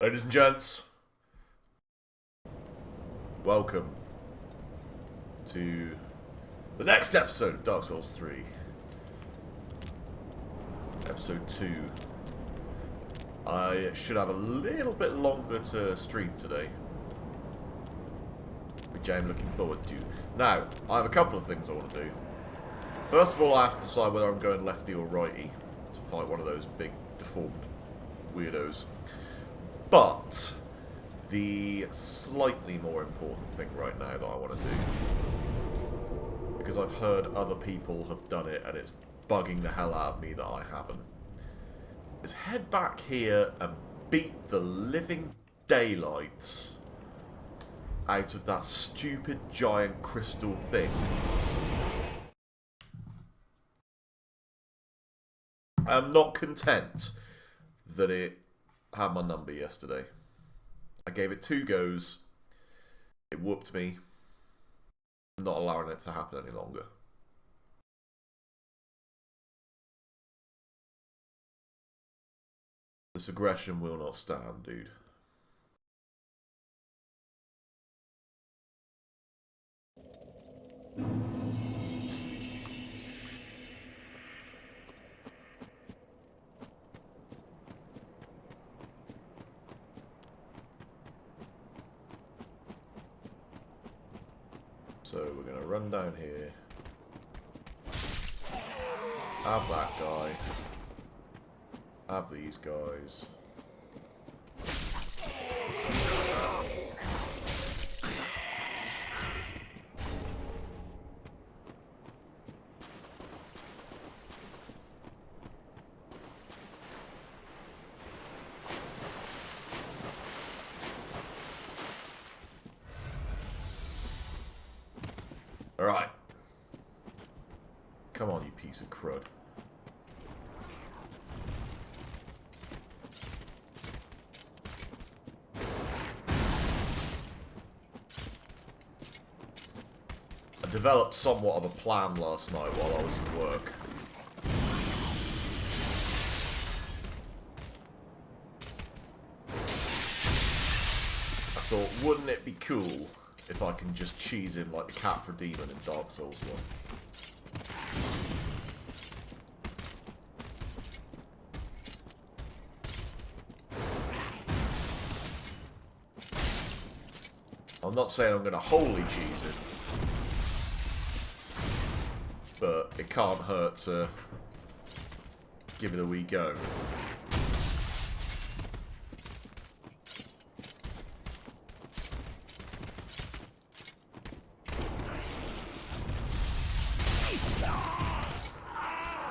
Ladies and gents, welcome to the next episode of Dark Souls 3. Episode 2. I should have a little bit longer to stream today, which I'm looking forward to. Now, I have a couple of things I want to do. First of all, I have to decide whether I'm going lefty or righty to fight one of those big deformed weirdos. But the slightly more important thing right now that I want to do, because I've heard other people have done it and it's bugging the hell out of me that I haven't, is head back here and beat the living daylights out of that stupid giant crystal thing. I'm not content that it had my number yesterday. I gave it 2 goes. It whooped me. I'm not allowing it to happen any longer. This aggression will not stand, dude. So we're going to run down here. Have that guy. Have these guys. Alright. Come on, you piece of crud. I developed somewhat of a plan last night while I was at work. I thought, wouldn't it be cool if I can just cheese him like the Capra Demon in Dark Souls 1. I'm not saying I'm going to wholly cheese it, but it can't hurt to give it a wee go.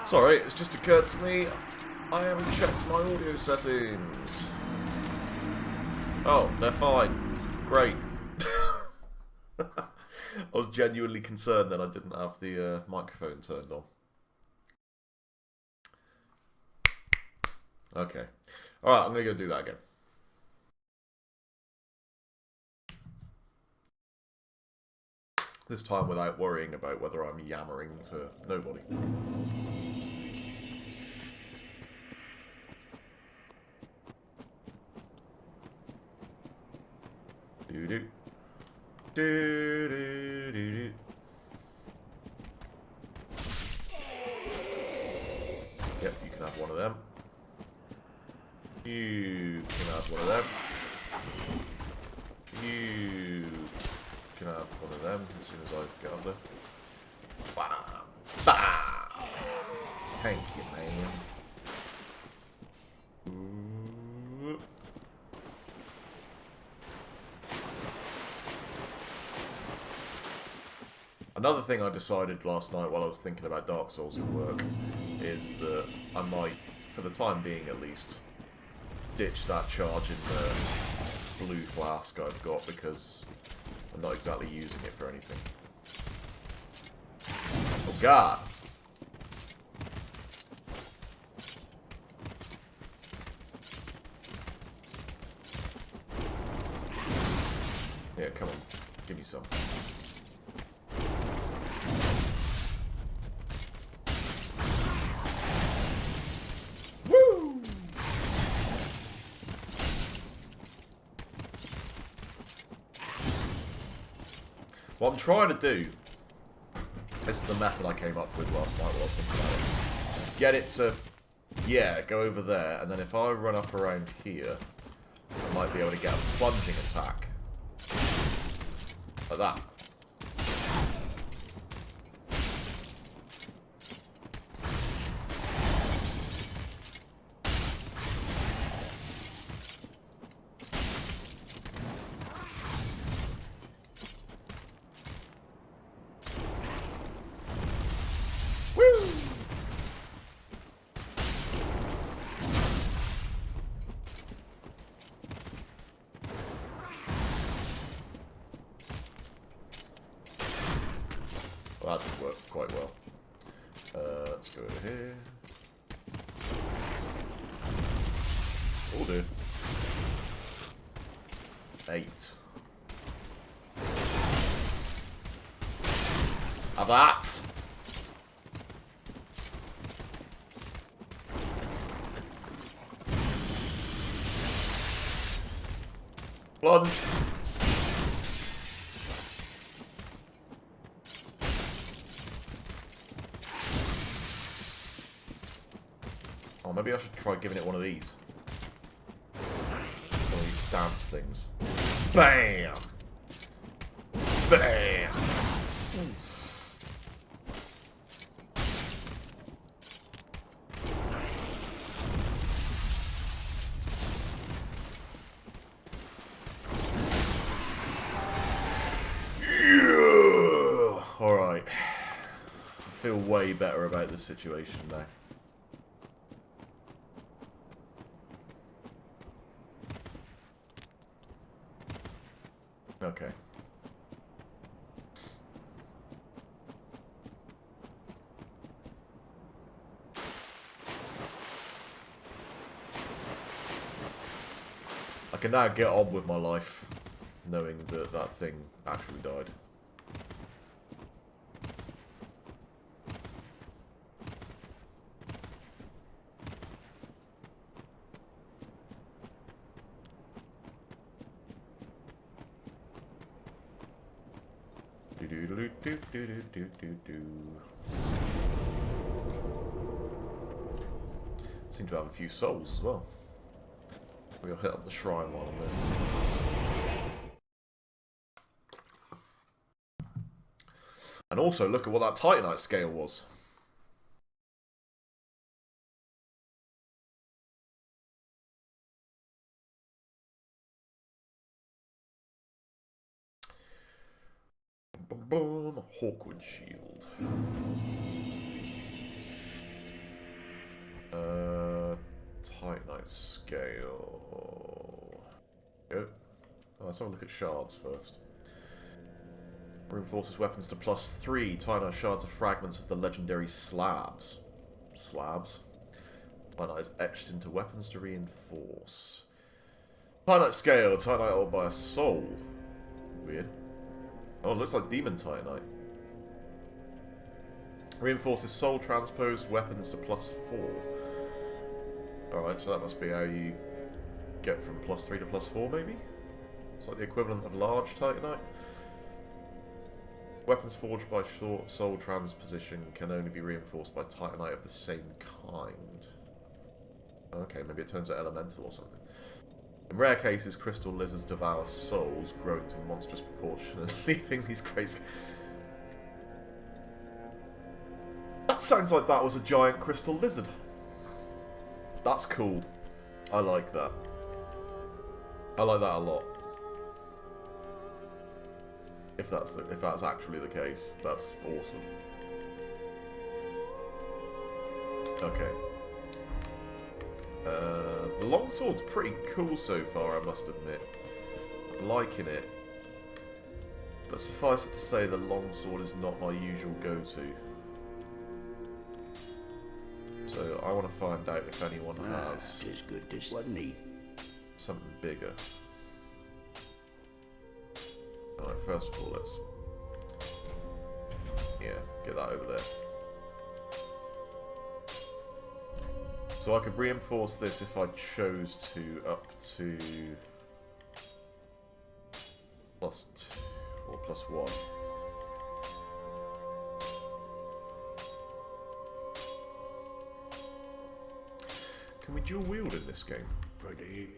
Sorry, it's just occurred to me, I haven't checked my audio settings. Oh, they're fine. Great. I was genuinely concerned that I didn't have the microphone turned on. Okay. Alright, I'm going to go do that again. This time without worrying about whether I'm yammering to nobody. Do-do. Do-do-do-do. Yep, you can have one of them. You can have one of them. You can have one of them as soon as I get up there. Bam! Bam! Thank you, man. Ooh. Another thing I decided last night while I was thinking about Dark Souls at work is that I might, for the time being at least, ditch that charge in the blue flask I've got because I'm not exactly using it for anything. Oh god! Yeah, come on. Give me some. What I'm trying to do, this is the method I came up with last night while I was thinking about it, is get it to, yeah, go over there, and then if I run up around here, I might be able to get a plunging attack. Like that. Well, that did work quite well. Let's go over here. Oh, dude. 8. Have that! Plunge! Oh, maybe I should try giving it one of these. One of these stance things. Bam! Bam! Yeah! Alright. I feel way better about this situation now. Okay. I can now get on with my life, knowing that that thing actually died. Seem to have a few souls as well. We'll hit up the shrine while I'm there. And also, look at what that Titanite scale was. Boom, boom, Hawkwood shield. Titanite scale. Go. Oh, let's have a look at shards first. Reinforces weapons to +3. Titanite shards are fragments of the legendary slabs. Slabs? Titanite is etched into weapons to reinforce. Titanite scale. Titanite held by a soul. Weird. Oh, it looks like demon Titanite. Reinforces soul transposed weapons to +4. Alright, so that must be how you get from +3 to +4, maybe? It's like the equivalent of large Titanite. Weapons forged by soul transposition can only be reinforced by Titanite of the same kind. Okay, maybe it turns out elemental or something. In rare cases, crystal lizards devour souls, growing to monstrous proportion and leaving these crazy... That sounds like that was a giant crystal lizard. That's cool. I like that. I like that a lot. If that's actually the case, that's awesome. Okay. The longsword's pretty cool so far, I must admit. I'm liking it. But suffice it to say, the longsword is not my usual go-to. So I want to find out if anyone has something bigger. Alright, first of all, let's... yeah, get that over there. So I could reinforce this if I chose to up to +2 or +1. Can we dual wield in this game? Pretty.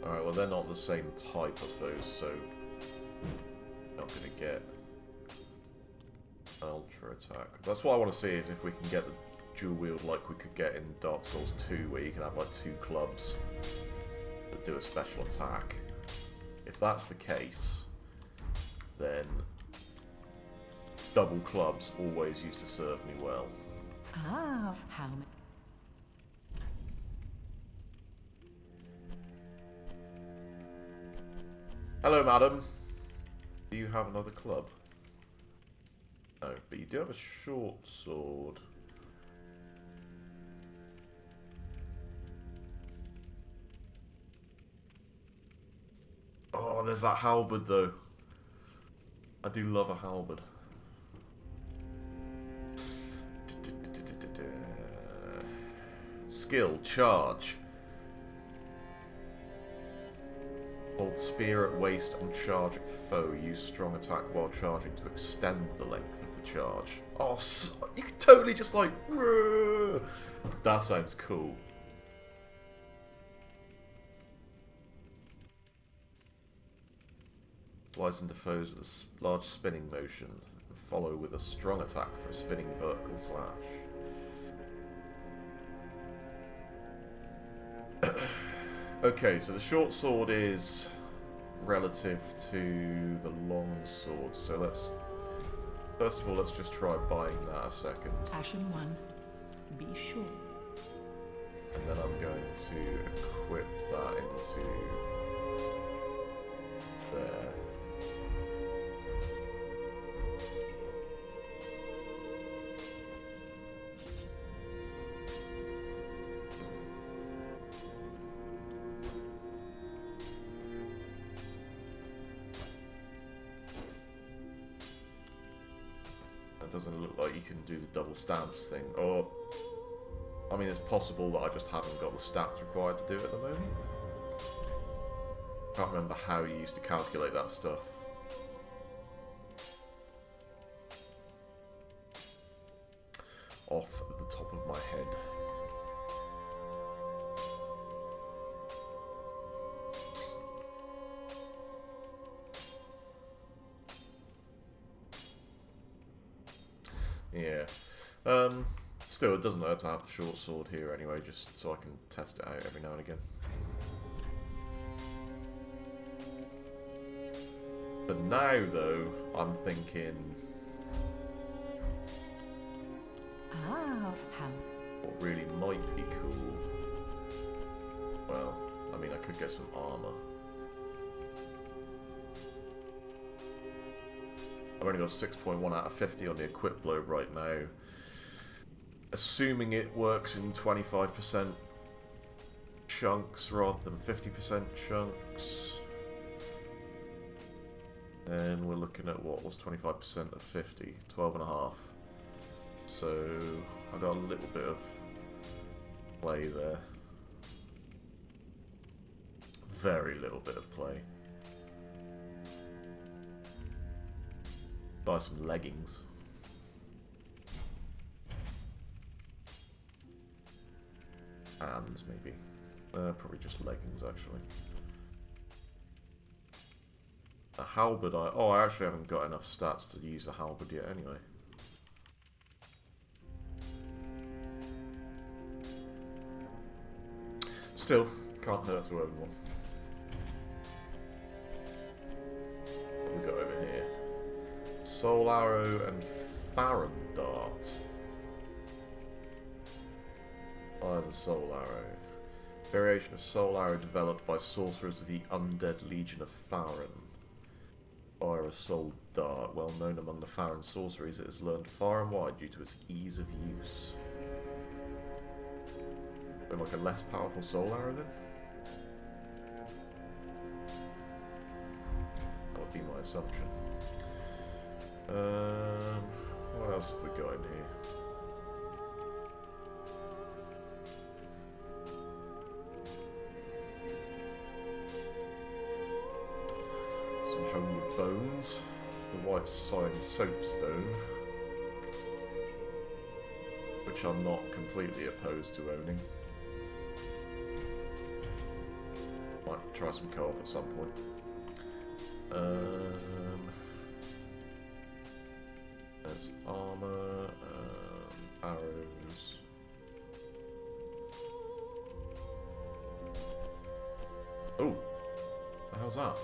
Alright, well they're not the same type, I suppose, so not going to get ultra attack. That's what I want to see, is if we can get the dual wield like we could get in Dark Souls 2, where you can have like 2 clubs that do a special attack. If that's the case, then double clubs always used to serve me well. Ah, how many? Hello, madam. Do you have another club? No, but you do have a short sword. Oh, there's that halberd, though. I do love a halberd. Skill, charge. Hold spear at waist and charge at foe. Use strong attack while charging to extend the length of the charge. Oh, you can totally just like... That sounds cool. Slice into foes with a large spinning motion. And follow with a strong attack for a spinning vertical slash. Okay, so the short sword is relative to the long sword, so let's... First of all, let's just try buying that a second. Ashen one, be sure. And then I'm going to equip that into... there. Doesn't look like you can do the double stance thing, or I mean, it's possible that I just haven't got the stats required to do it at the moment. Can't remember how you used to calculate that stuff. Off the top of my head. Yeah. Still, it doesn't hurt to have the short sword here anyway, just so I can test it out every now and again. But now, though, I'm thinking... Ah, how? What really might be cool... Well, I mean, I could get some armor. I've only got 6.1 out of 50 on the equip blow right now. Assuming it works in 25% chunks rather than 50% chunks. And we're looking at what was 25% of 50? 12.5. So I got a little bit of play there. Very little bit of play. Buy some leggings. Hands, maybe. Probably just leggings, actually. A halberd, I actually haven't got enough stats to use a halberd yet, anyway. Still, can't hurt to own one. What have we got over here? Soul Arrow and Farron Dart. Fires a Soul Arrow. Variation of Soul Arrow developed by sorcerers of the Undead Legion of Farron. Fire a Soul Dart. Well known among the Farron sorceries, it is learned far and wide due to its ease of use. But like a less powerful Soul Arrow then? assumption. What else have we got in here? Some homeward bones. The white sign soapstone. Which I'm not completely opposed to owning. Might try some co-op at some point. There's armor, arrows. Oh, the hell's that?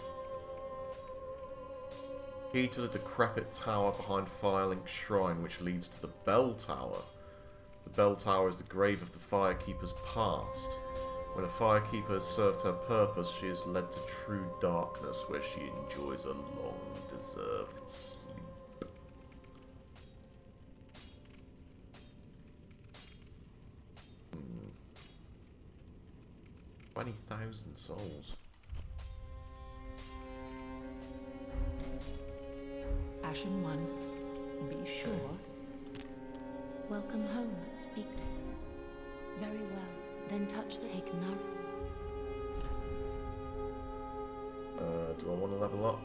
Key to the decrepit tower behind Firelink Shrine, which leads to the Bell Tower. The Bell Tower is the grave of the Firekeeper's past. When a Firekeeper has served her purpose, she is led to true darkness, where she enjoys a long-deserved sleep. 20,000 souls. Ashen one, be sure. Welcome home, speak. Very well, then touch the Hiknar. Do I want to level up?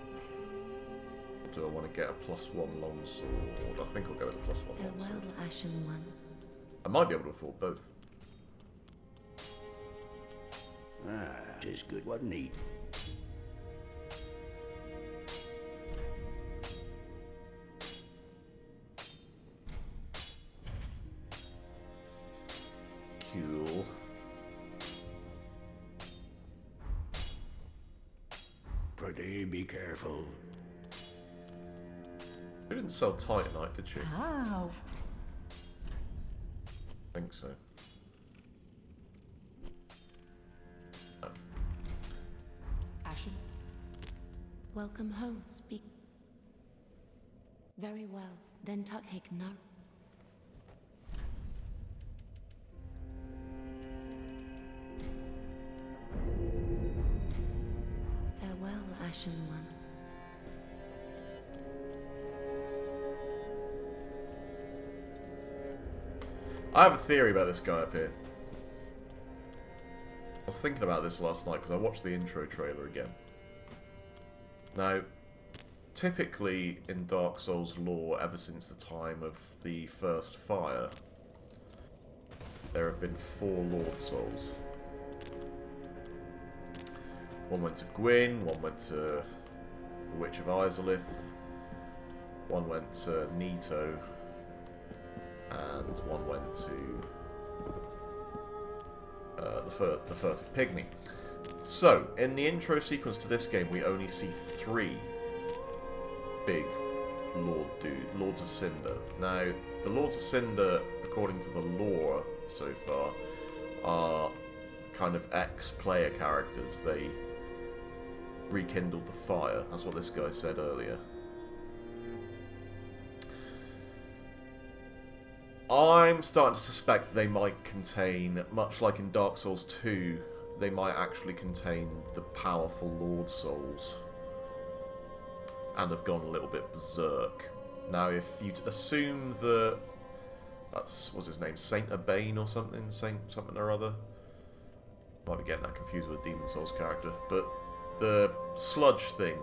Or do I want to get a +1 longsword? I think I'll go with a +1 longsword. Farewell, Ashen one. I might be able to afford both. Ah, 'tis good, wasn't he? Cool. Pretty be careful. She didn't sell Titanite, did she? How? I think so. Ashen. Welcome home, speak. Very well, then touch Hiknar. Farewell, Ashen one. I have a theory about this guy up here. I was thinking about this last night because I watched the intro trailer again. Now, typically in Dark Souls lore, ever since the time of the first fire, there have been 4 Lord Souls. One went to Gwyn, one went to the Witch of Izalith, one went to Nito, and one went to the Furtive Pygmy. So, in the intro sequence to this game, we only see 3 big Lords of Cinder. Now, the Lords of Cinder, according to the lore so far, are kind of ex-player characters. They rekindled the fire. That's what this guy said earlier. I'm starting to suspect they might contain, much like in Dark Souls 2, they might actually contain the powerful Lord Souls and have gone a little bit berserk. Now, if you assume that what's his name, Saint Urbane or something, Saint something or other. Might be getting that confused with a Demon Souls character, but the sludge thing,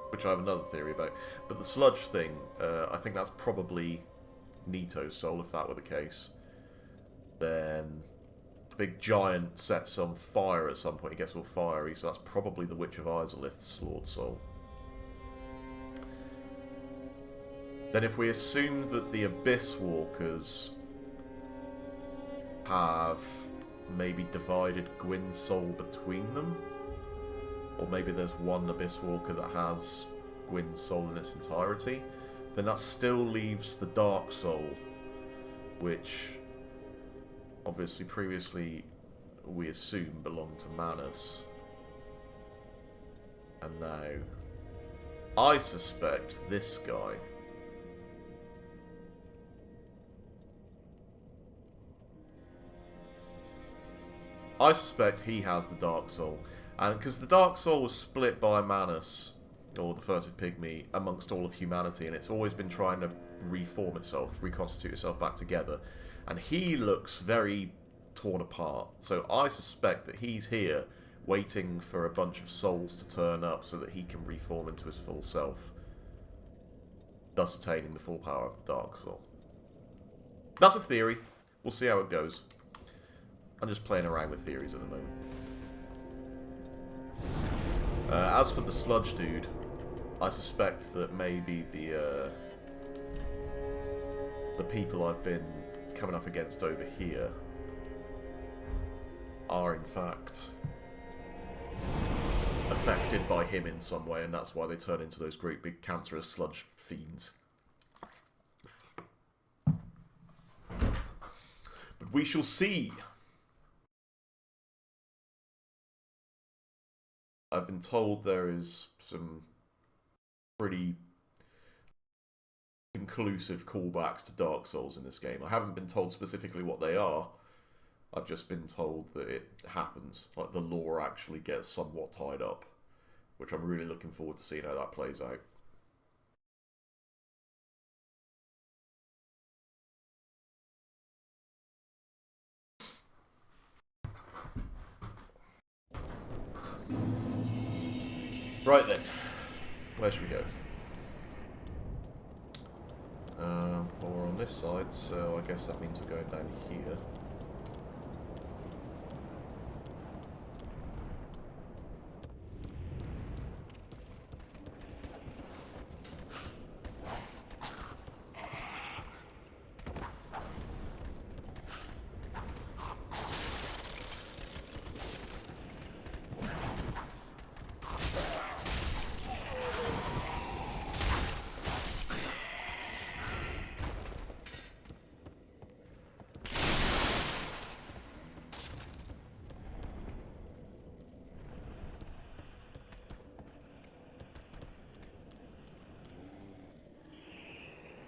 which I have another theory about, but the sludge thing, I think that's probably Nito's soul, if that were the case. Then the big giant sets on fire at some point, he gets all fiery, so that's probably the Witch of Izalith's Lord Soul. Then if we assume that the Abyss Walkers have maybe divided Gwyn's soul between them, or maybe there's one Abyss Walker that has Gwyn's soul in its entirety, then that still leaves the Dark Soul, which obviously previously we assume belonged to Manus. And now I suspect this guy. I suspect he has the Dark Soul. And because the Dark Soul was split by Manus or the furtive pygmy, amongst all of humanity, and it's always been trying to reform itself, reconstitute itself back together. And he looks very torn apart. So I suspect that he's here waiting for a bunch of souls to turn up so that he can reform into his full self, thus attaining the full power of the Dark Soul. That's a theory. We'll see how it goes. I'm just playing around with theories at the moment. As for the sludge dude, I suspect that maybe the people I've been coming up against over here are in fact affected by him in some way, and that's why they turn into those great big cancerous sludge fiends. But we shall see. I've been told there is some pretty conclusive callbacks to Dark Souls in this game. I haven't been told specifically what they are. I've just been told that it happens. Like, the lore actually gets somewhat tied up, which I'm really looking forward to seeing how that plays out. Right then, where should we go? Well, we're on this side, so I guess that means we're going down here.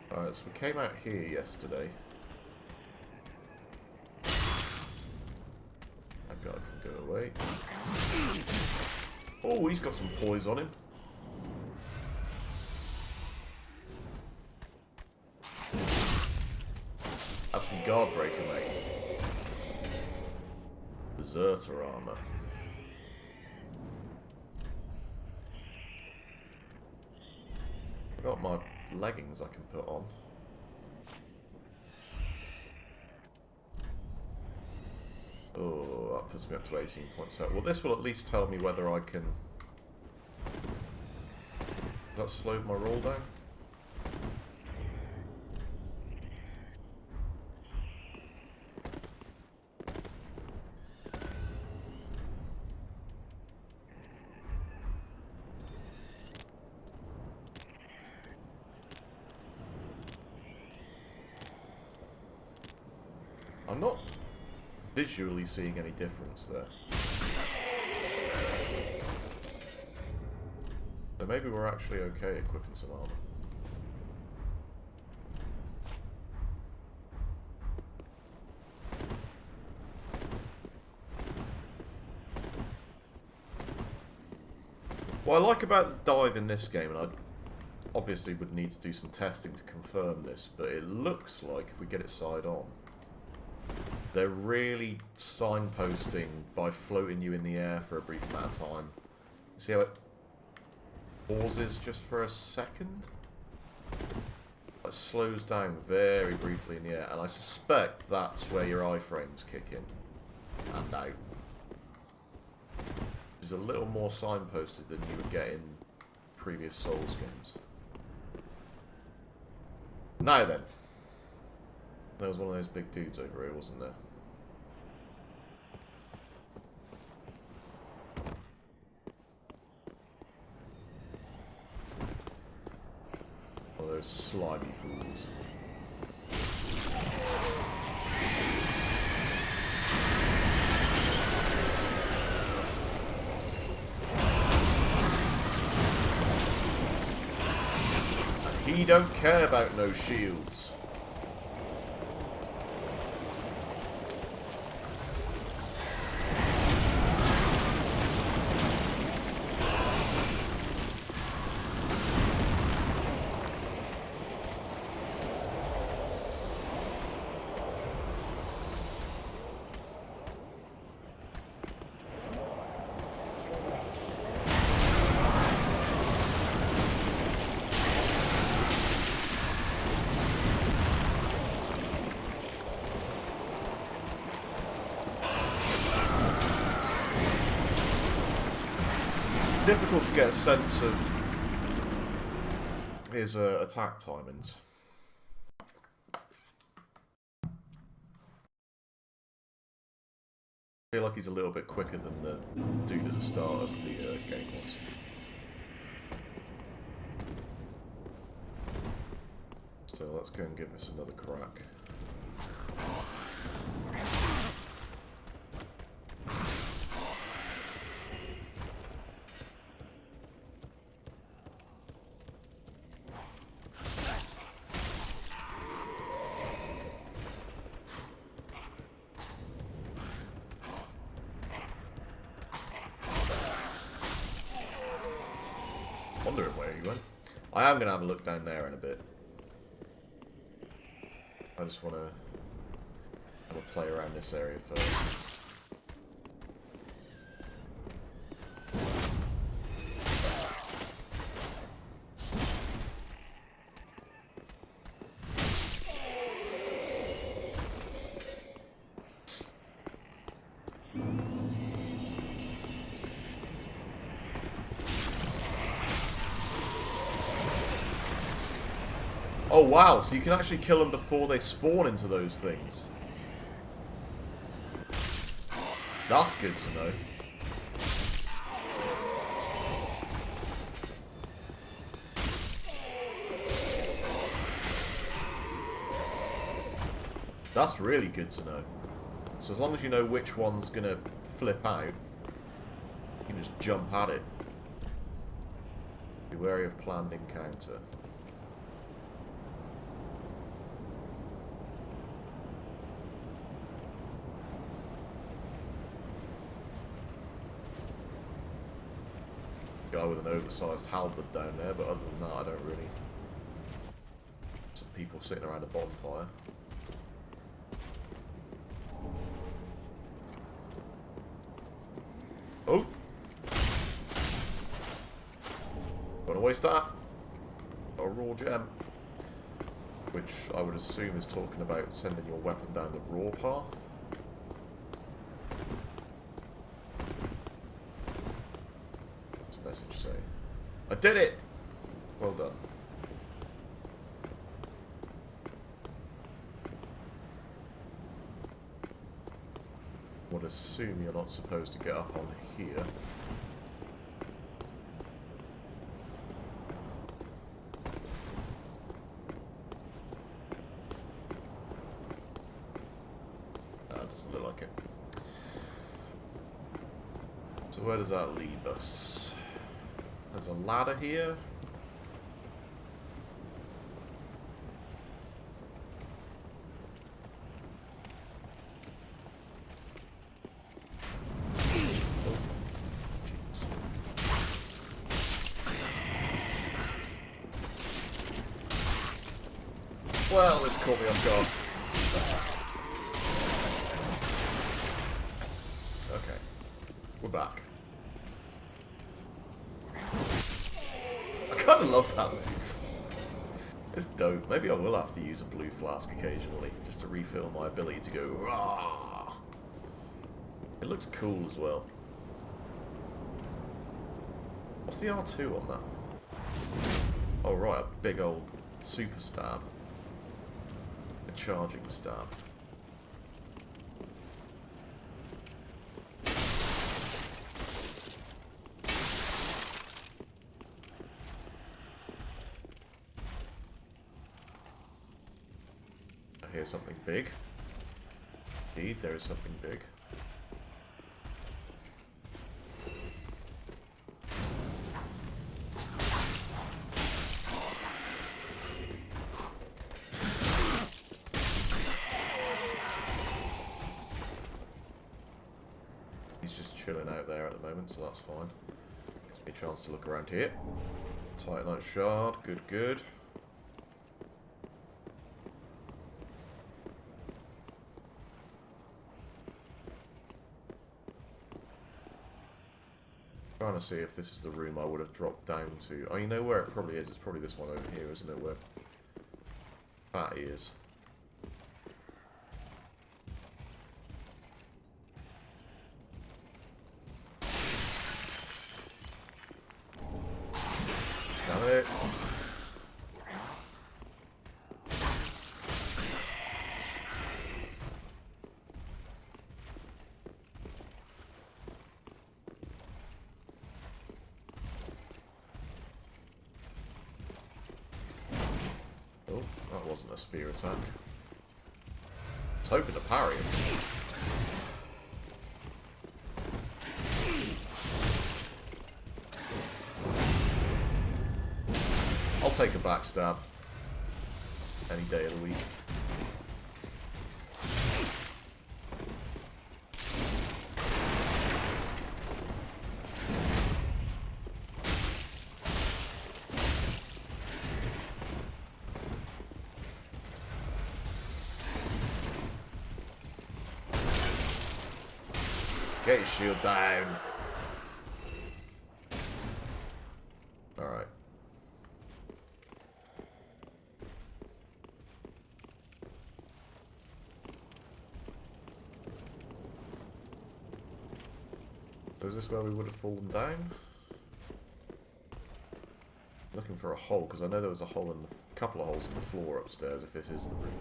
Alright, so we came out here yesterday. That guy can go away. Oh, he's got some poise on him. Have some guard breaker, mate. Deserter armor. I've got my leggings I can put on. Oh, that puts me up to 18 points out. Well, this will at least tell me whether I can... Does that slow my roll down? I'm not visually seeing any difference there. So maybe we're actually okay equipping some armor. What I like about the dive in this game, and I obviously would need to do some testing to confirm this, but it looks like if we get it side on, they're really signposting by floating you in the air for a brief amount of time. See how it pauses just for a second? It slows down very briefly in the air, and I suspect that's where your iframes kick in and out. It's a little more signposted than you would get in previous Souls games. Now then. There was one of those big dudes over here, wasn't there? One of those slimy fools. And he don't care about no shields. difficult to get a sense of his attack timings. I feel like he's a little bit quicker than the dude at the start of the game was. So let's go and give this another crack. Wondering where he went. I am going to have a look down there in a bit. I just want to have a play around this area first. Oh wow, so you can actually kill them before they spawn into those things. That's good to know. That's really good to know. So as long as you know which one's gonna flip out, you can just jump at it. Be wary of planned encounter. Guy with an oversized halberd down there, but other than that, I don't really. Some people sitting around a bonfire. Oh! Gonna waste that. A raw gem. Which I would assume is talking about sending your weapon down the raw path. Message say, I did it! Well done. Would assume you're not supposed to get up on here. That doesn't look like it. So where does that leave us? There's a ladder here. Well, this caught me off guard. Okay, we're back. I love that move. It's dope. Maybe I will have to use a blue flask occasionally, just to refill my ability to go rah. It looks cool as well. What's the R2 on that? Oh right, a big old super stab. A charging stab. Here's something big. Indeed, there is something big. He's just chilling out there at the moment, so that's fine. Gives me a chance to look around here. Titanite shard, good, good. Trying to see if this is the room I would have dropped down to. Oh, you know where it probably is? It's probably this one over here, isn't it? Where Fatty is. it. Oh, that wasn't a spear attack. I was hoping to parry him. I'll take a backstab any day of the week. Get your shield down. Alright. Is this where we would have fallen down? Looking for a hole, because I know there was a hole in the couple of holes in the floor upstairs if this is the room.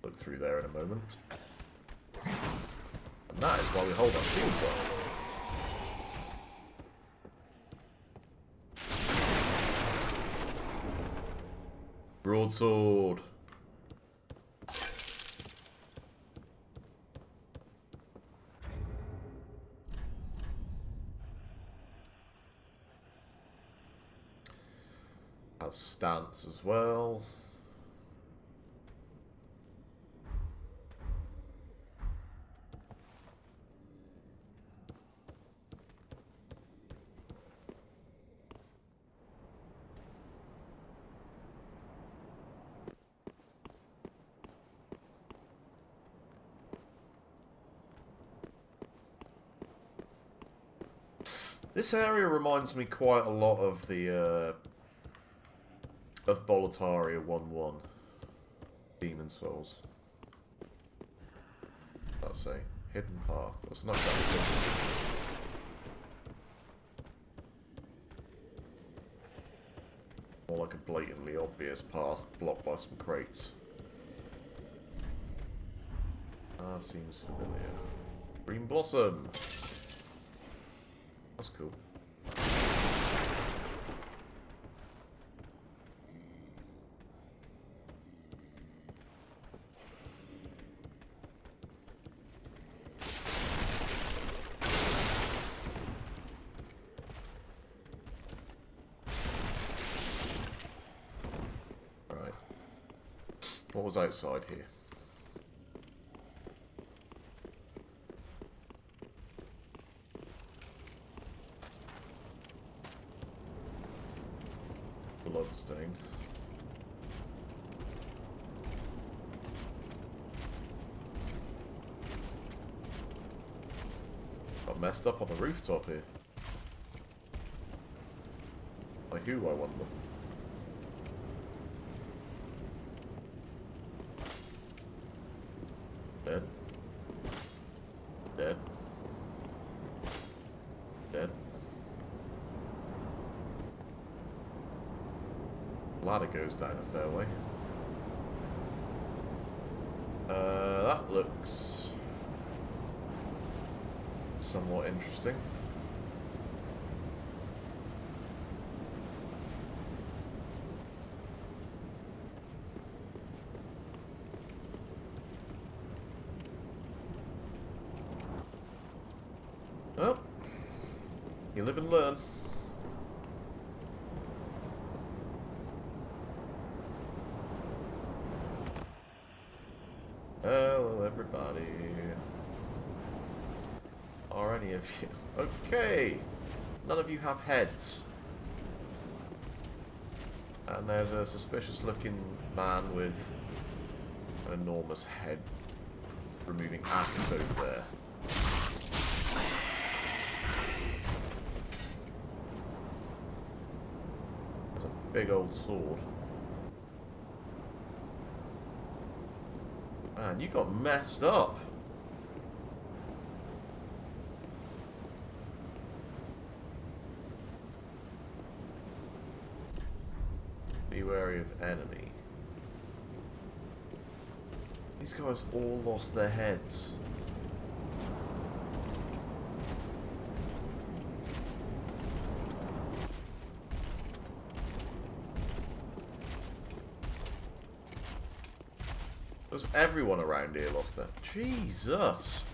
Look through there in a moment. And that is why we hold our shields up. Broadsword. Has stance as well. This area reminds me quite a lot of the of Boletaria 1-1 Demon Souls. Let's say hidden path. That's not that hidden. More like a blatantly obvious path blocked by some crates. Ah, seems familiar. Green Blossom. That's cool. Alright. What was outside here? Bloodstain. Got messed up on the rooftop here. By who, I wonder? Dead. Dead. Dead. Ladder goes down a fair way. That looks somewhat interesting. Well, you live and learn. Hello, everybody. Are any of you... Okay! None of you have heads. And there's a suspicious-looking man with an enormous head removing Axe over there. There's a big old sword. Man, you got messed up. Be wary of enemy. These guys all lost their heads. Does everyone around here lost their... Jesus!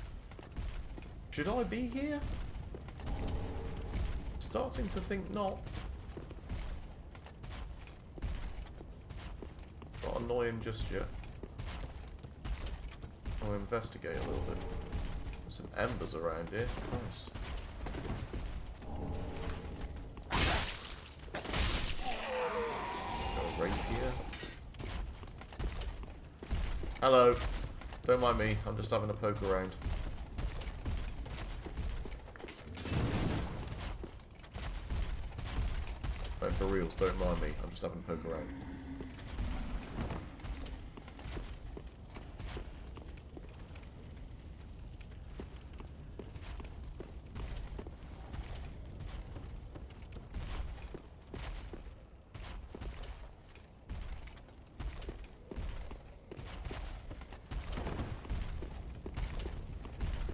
Should I be here? Starting to think not. Not annoy him just yet. I'll investigate a little bit. There's some embers around here. Nice. Got a rapier. Hello. Don't mind me. I'm just having a poke around. No, for reals, don't mind me. I'm just having a poke around.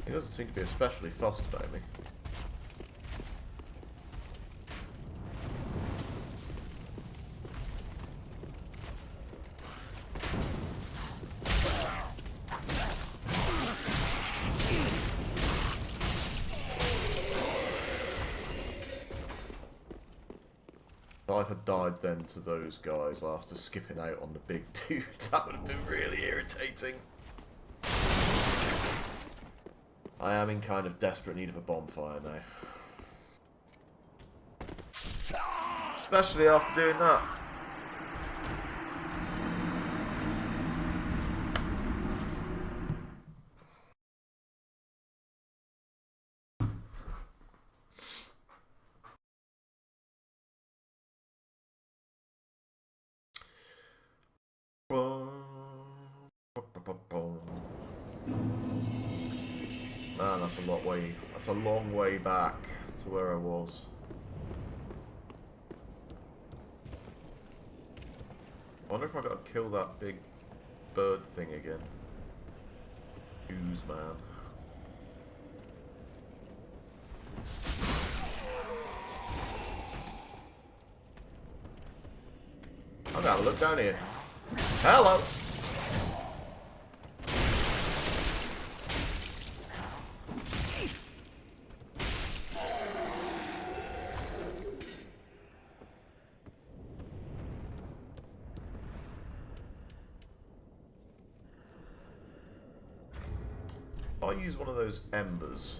He doesn't seem to be especially fussed about me. If I had died then to those guys after skipping out on the big dude, that would have been really irritating. I am in kind of desperate need of a bonfire now. Especially after doing that. Man, that's a long way back to where I was. I wonder if I gotta kill that big bird thing again. Ooze, man. I'm gonna have a look down here. Hello! I'll use one of those embers.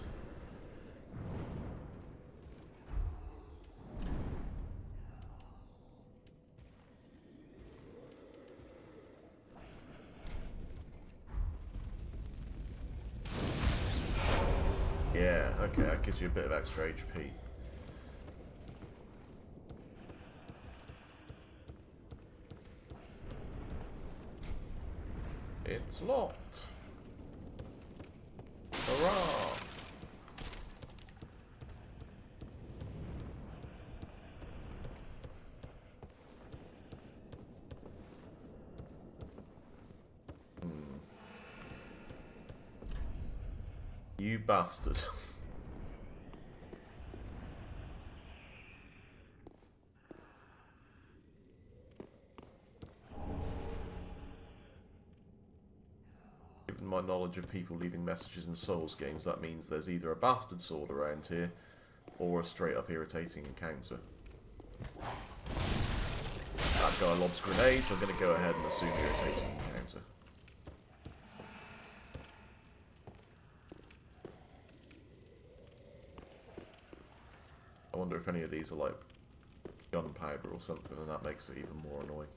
Yeah, okay, that gives you a bit of extra HP. It's locked. Hurrah! You bastard. Given my knowledge of people leaving messages in Souls games, that means there's either a bastard sword around here, or a straight up irritating encounter. That guy lobs grenades, I'm going to go ahead and assume irritating encounter. I wonder if any of these are like gunpowder or something, and that makes it even more annoying.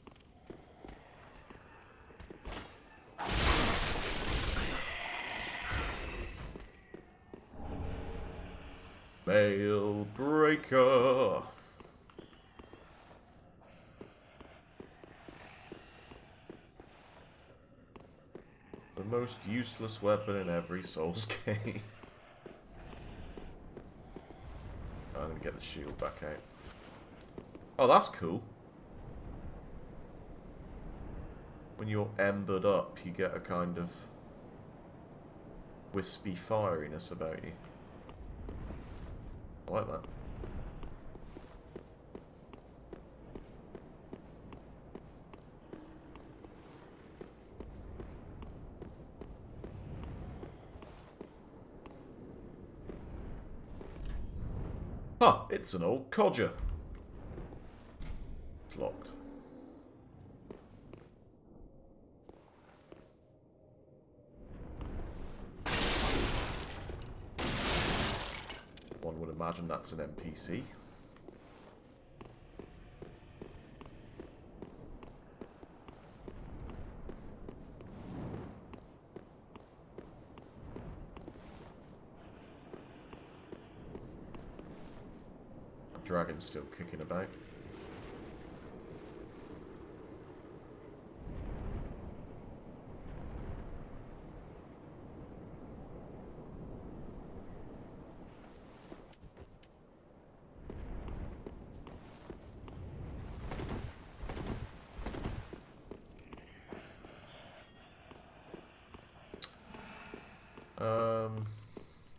Mail breaker. The most useless weapon in every Souls game. I'm gonna get the shield back out. Oh, that's cool. When you're embered up, you get a kind of wispy firiness about you. I like that. Huh, it's an old codger. It's locked. One would imagine that's an NPC. Dragon's still kicking about.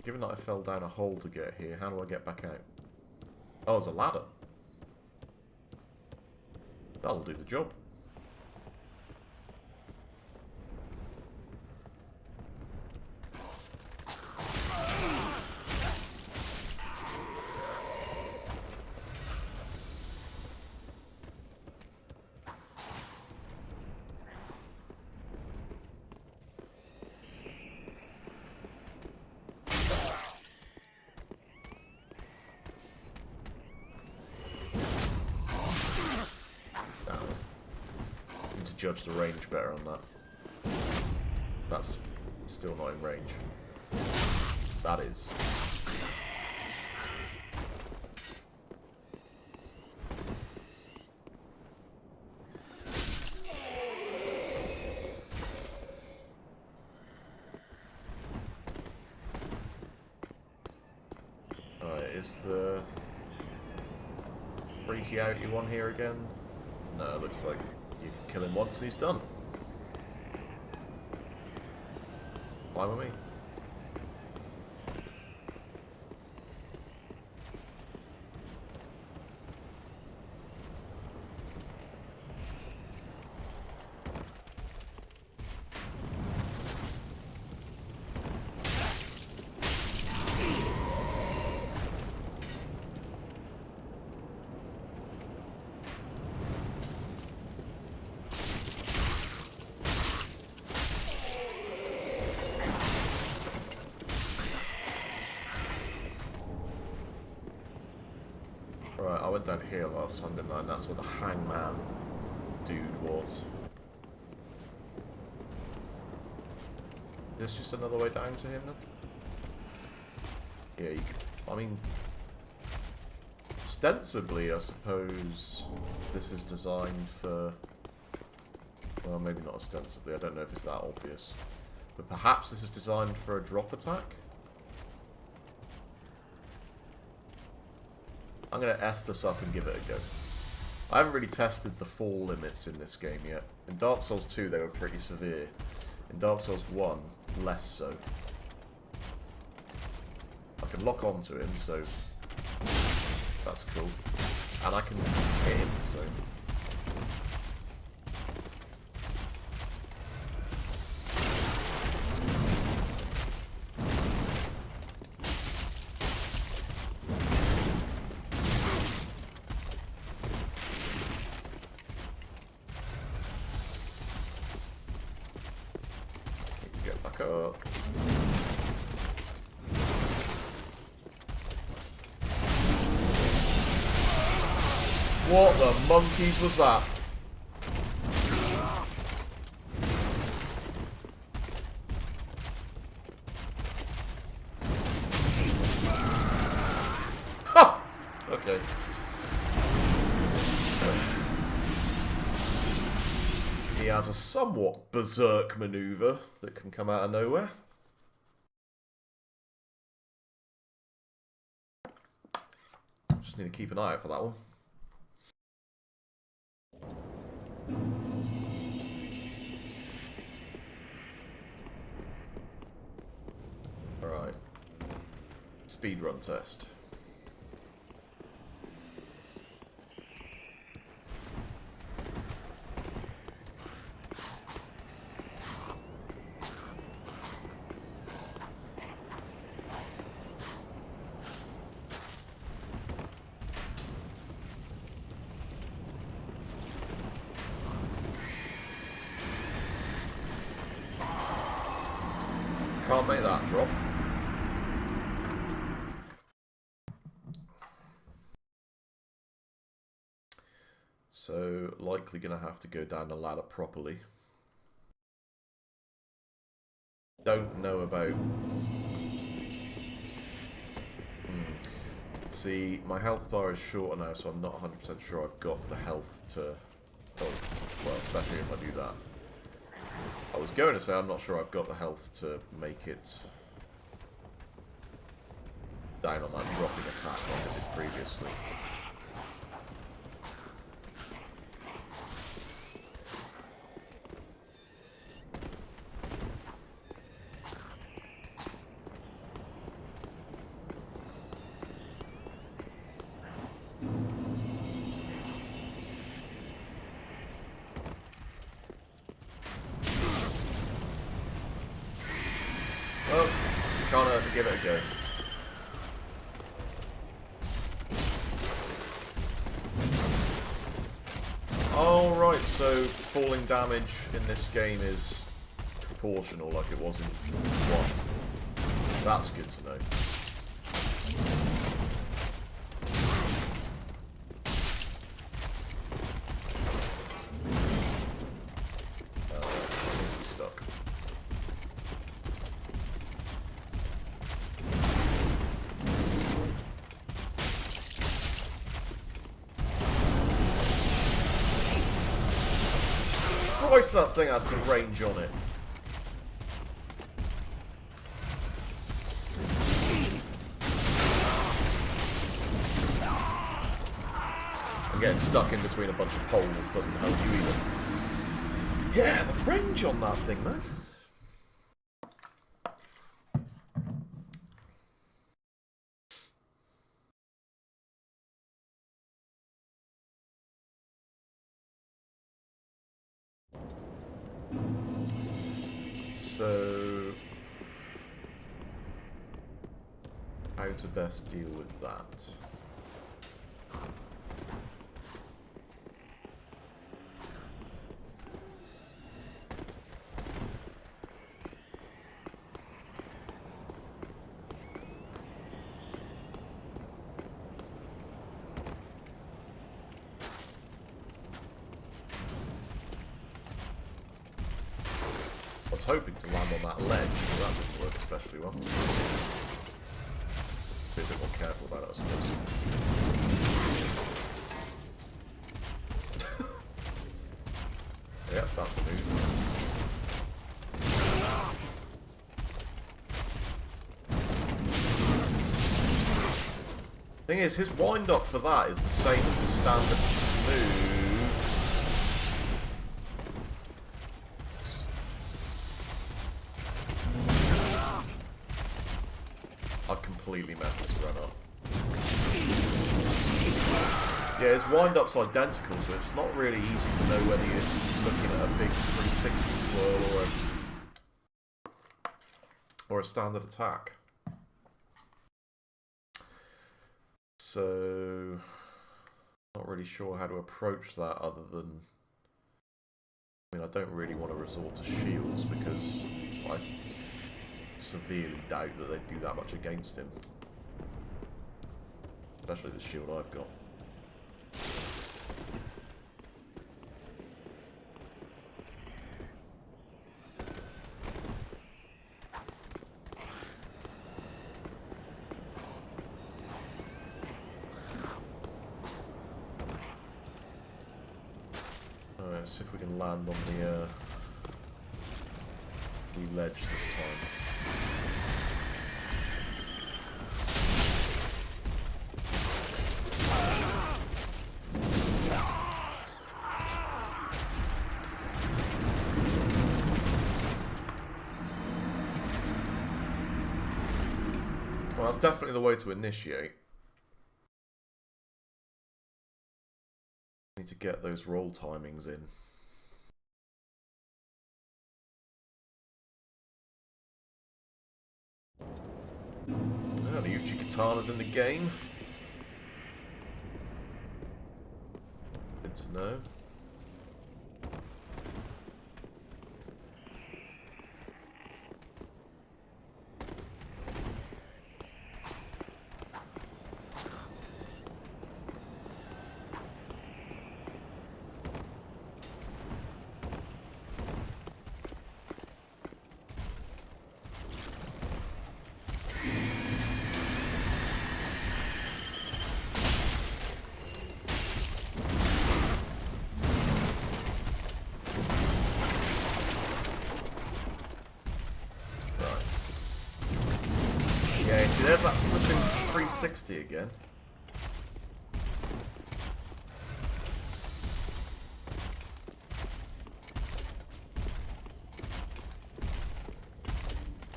Given that I fell down a hole to get here, how do I get back out? Oh, there's a ladder. That'll do the job. Judge the range better on that. That's still not in range. That is. Alright, is the freaky outy one here again? No, it looks like you can kill him once and he's done. Fine with me. Right, I went down here last time, didn't I? And that's where the hangman dude was. Is this just another way down to him then? Yeah, I mean, ostensibly, I suppose this is designed for... Well, maybe not ostensibly, I don't know if it's that obvious. But perhaps this is designed for a drop attack? I'm going to S this up and give it a go. I haven't really tested the fall limits in this game yet. In Dark Souls 2 they were pretty severe. In Dark Souls 1, less so. I can lock onto him, so that's cool. And I can hit him, so... Up. What the monkeys was that? go. He has a somewhat berserk maneuver that can come out of nowhere. Just need to keep an eye out for that one. Alright. Speedrun test. Can't make that drop. So, likely going to have to go down the ladder properly. Don't know about... See, my health bar is shorter now, so I'm not 100% sure I've got the health to... Oh, well, especially if I do that. I was going to say I'm not sure I've got the health to make it down on that dropping attack like I did previously. Well, can't hurt to give it a go. Oh, right, so falling damage in this game is proportional like it was in 1. That's good to know. Seems to be stuck. Christ, that thing has some range on it. And getting stuck in between a bunch of poles doesn't help you either. Yeah, the range on that thing, man. So, how to best deal with that? I was hoping to land on that ledge, but that didn't work especially well. Be a bit more careful about it, I suppose. Yep, that's the move. Thing is, his wind-up for that is the same as his standard move. I've completely messed this run up. Yeah, his wind-up's identical, so it's not really easy to know whether you're looking at a big 360 twirl or a standard attack. So, not really sure how to approach that other than... I mean, I don't really want to resort to shields because I severely doubt that they'd do that much against him. Especially the shield I've got. let's see if we can land on the ledge this time. Well, that's definitely the way to initiate. Need to get those roll timings in. Oh, the Uchigatana's in the game. Good to know. See, there's that flipping 360 again.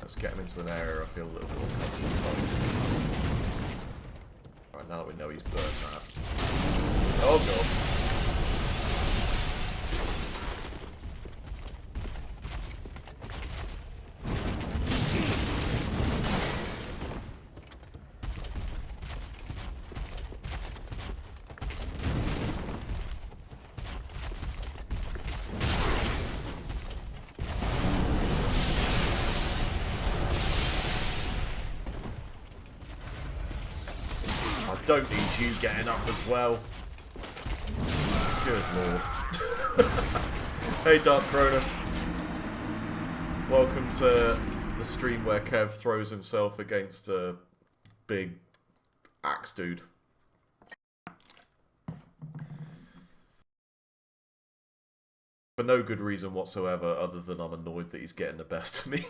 Let's get him into an area I feel a little bit more comfortable. Right, now that we know he's burned that. Oh god. Don't need you getting up as well. Good lord. Hey Dark Cronus. Welcome to the stream where Kev throws himself against a big axe dude. For no good reason whatsoever other than I'm annoyed that he's getting the best of me.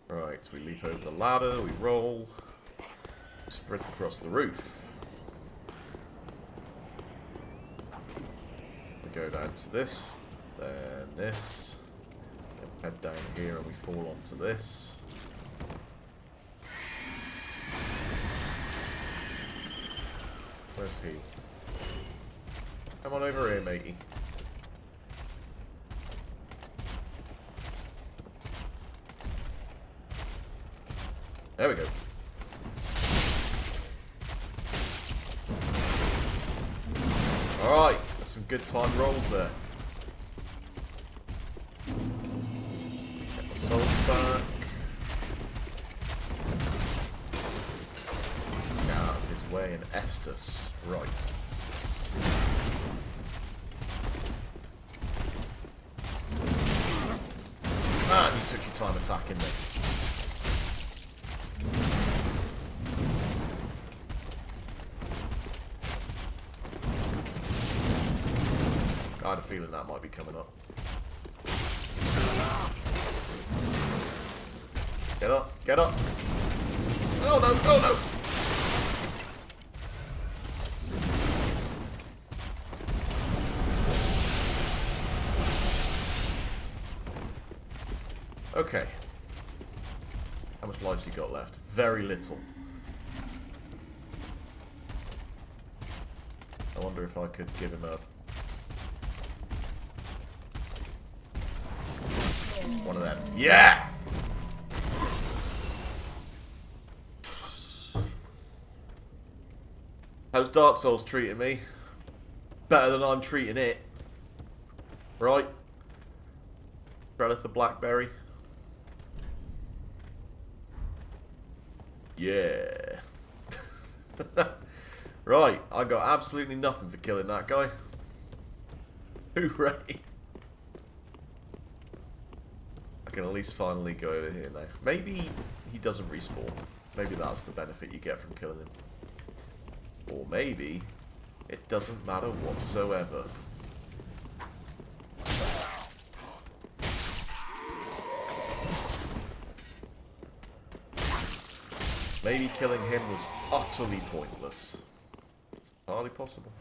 Right, so we leap over the ladder, we roll, sprint across the roof. We go down to this, then this, then head down here and we fall onto this. Where's he? Come on over here, matey. There we go. Alright, there's some good time rolls there. Get the souls back. Get out of his way and Estus. Right. Ah, you took your time attacking me. I had a feeling that might be coming up. Get up, get up. Oh no, oh no! Okay. How much life's he got left? Very little. I wonder if I could give him a... one of them. Yeah! How's Dark Souls treating me? Better than I'm treating it. Right? Relic the Blackberry. Yeah. Right, I got absolutely nothing for killing that guy. Hooray. can at least finally go over here now. Maybe he doesn't respawn. Maybe that's the benefit you get from killing him. Or maybe it doesn't matter whatsoever. Maybe killing him was utterly pointless. It's entirely possible.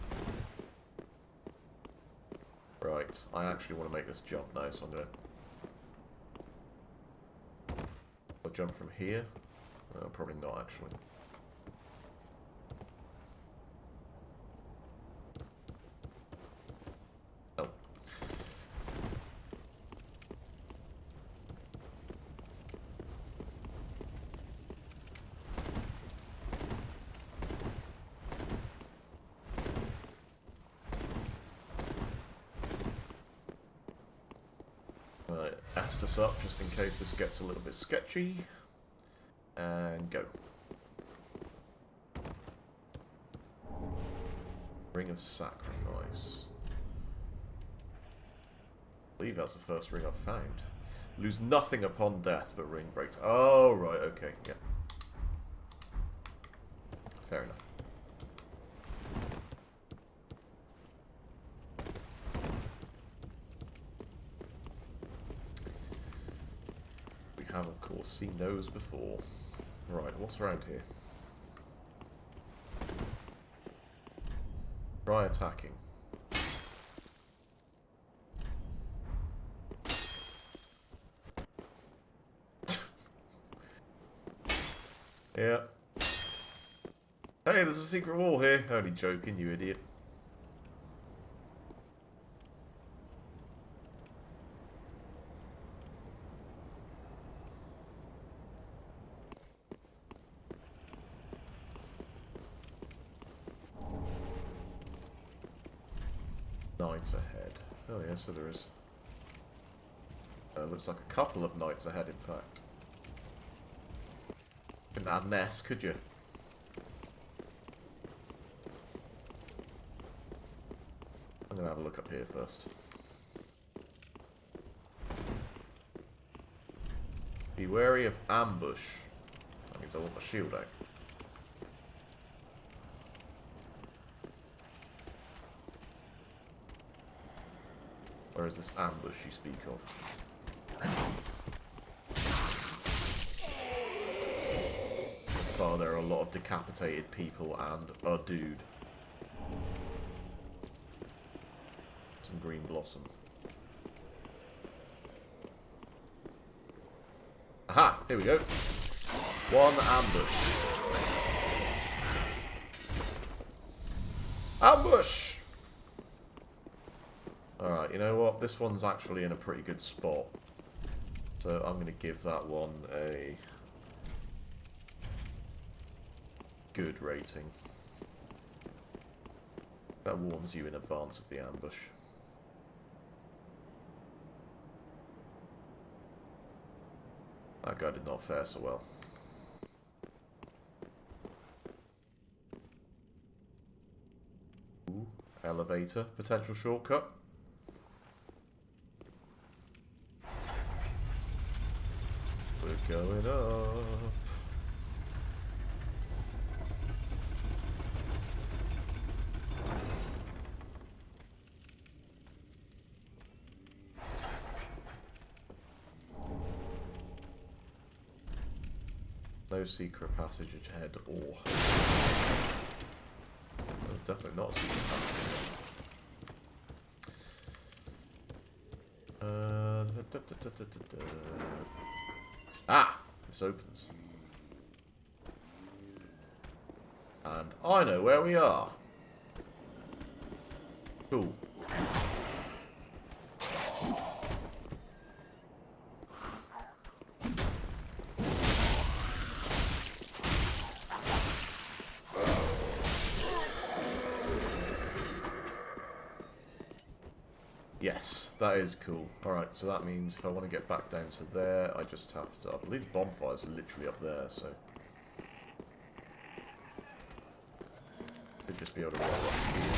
Right, I actually want to make this jump now, so I'm going to... I'll jump from here? No, probably not, actually. Oh. Right, F's this up just in case this gets a little bit sketchy. And go. Ring of Sacrifice. I believe that's the first ring I've found. Lose nothing upon death, but ring breaks. Oh, right, okay, yeah. Fair enough. We have, of course, seen those before. Right, what's around here? Try attacking. Yeah. Hey, there's a secret wall here. Only joking, you idiot. Knights ahead. Oh yeah, so there is. Looks like a couple of knights ahead, in fact. Couldn't add an S, could you? I'm gonna have a look up here first. Be wary of ambush. That means I want my shield out. Where is this ambush you speak of? Thus far, there are a lot of decapitated people and a dude. Some green blossom. Aha! Here we go. One ambush. Ambush! Alright, you know what? This one's actually in a pretty good spot. So I'm going to give that one a good rating. That warns you in advance of the ambush. That guy did not fare so well. Ooh, elevator, potential shortcut. We're going up. No secret passage ahead, or there's definitely not a secret passage. Ah! This opens. And I know where we are. Cool. Yes, that is cool. Alright, so that means if I want to get back down to there, I just have to... I believe the bonfires are literally up there, so... Could just be able to roll up here.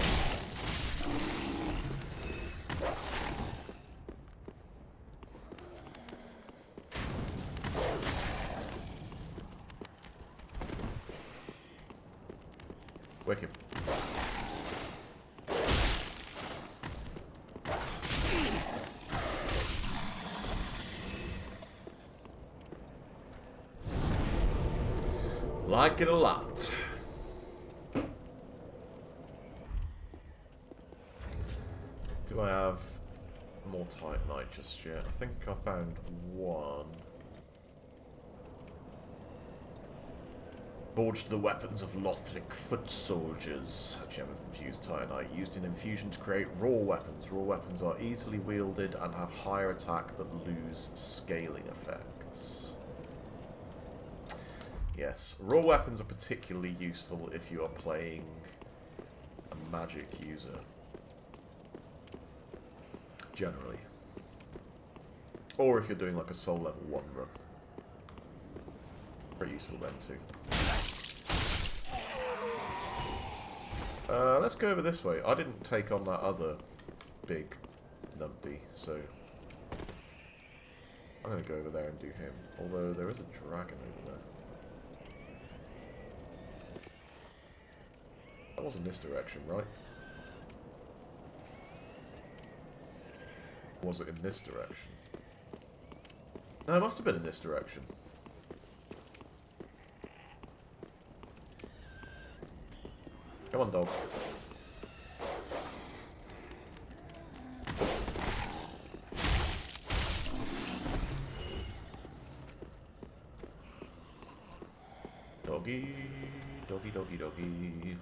Wicked. Like it a lot. Do I have more Titanite just yet? I think I found one. Forged the weapons of Lothric foot soldiers. A gem of infused Titanite used in infusion to create raw weapons. Raw weapons are easily wielded and have higher attack but lose scaling effects. Yes, raw weapons are particularly useful if you are playing a magic user. Generally. Or if you're doing like a soul level 1 run. Pretty useful then too. Let's go over this way. I didn't take on that other big numpty, so I'm going to go over there and do him. Although there is a dragon over there. That was in this direction, right? Was it in this direction? No, it must have been in this direction. Come on, dog. Doggy, doggy, doggy, doggy.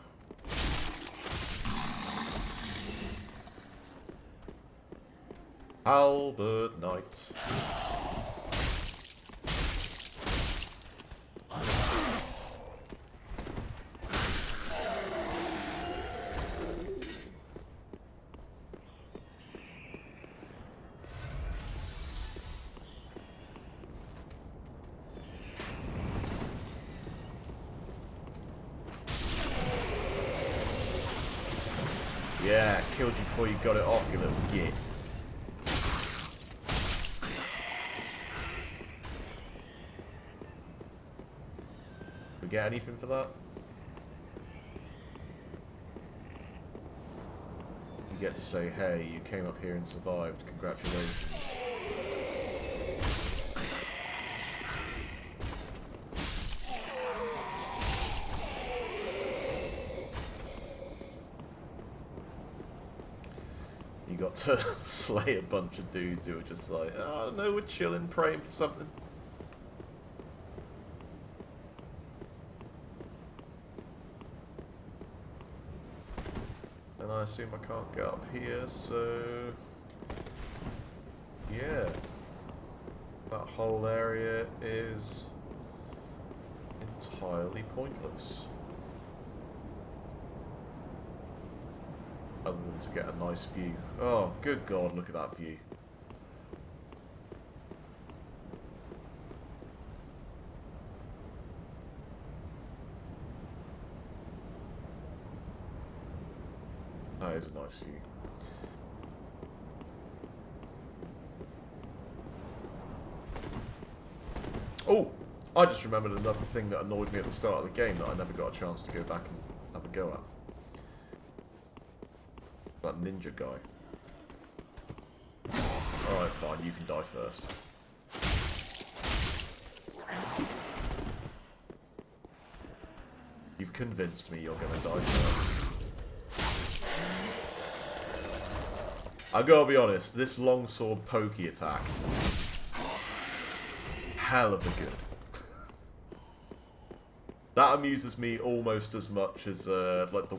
Albert Knight. Yeah, killed you before you got it off, you little git. We get anything for that? You get to say, hey, you came up here and survived, congratulations. You got to slay a bunch of dudes who are just like, oh, I don't know, we're chilling, praying for something. And I assume I can't get up here, so yeah. That whole area is entirely pointless. Other than to get a nice view. Oh, good God, look at that view. That is a nice view. Oh! I just remembered another thing that annoyed me at the start of the game that I never got a chance to go back and have a go at. That ninja guy. Alright, fine, you can die first. You've convinced me you're gonna die first. I gotta be honest, this longsword pokey attack, hell of a good. That amuses me almost as much as like the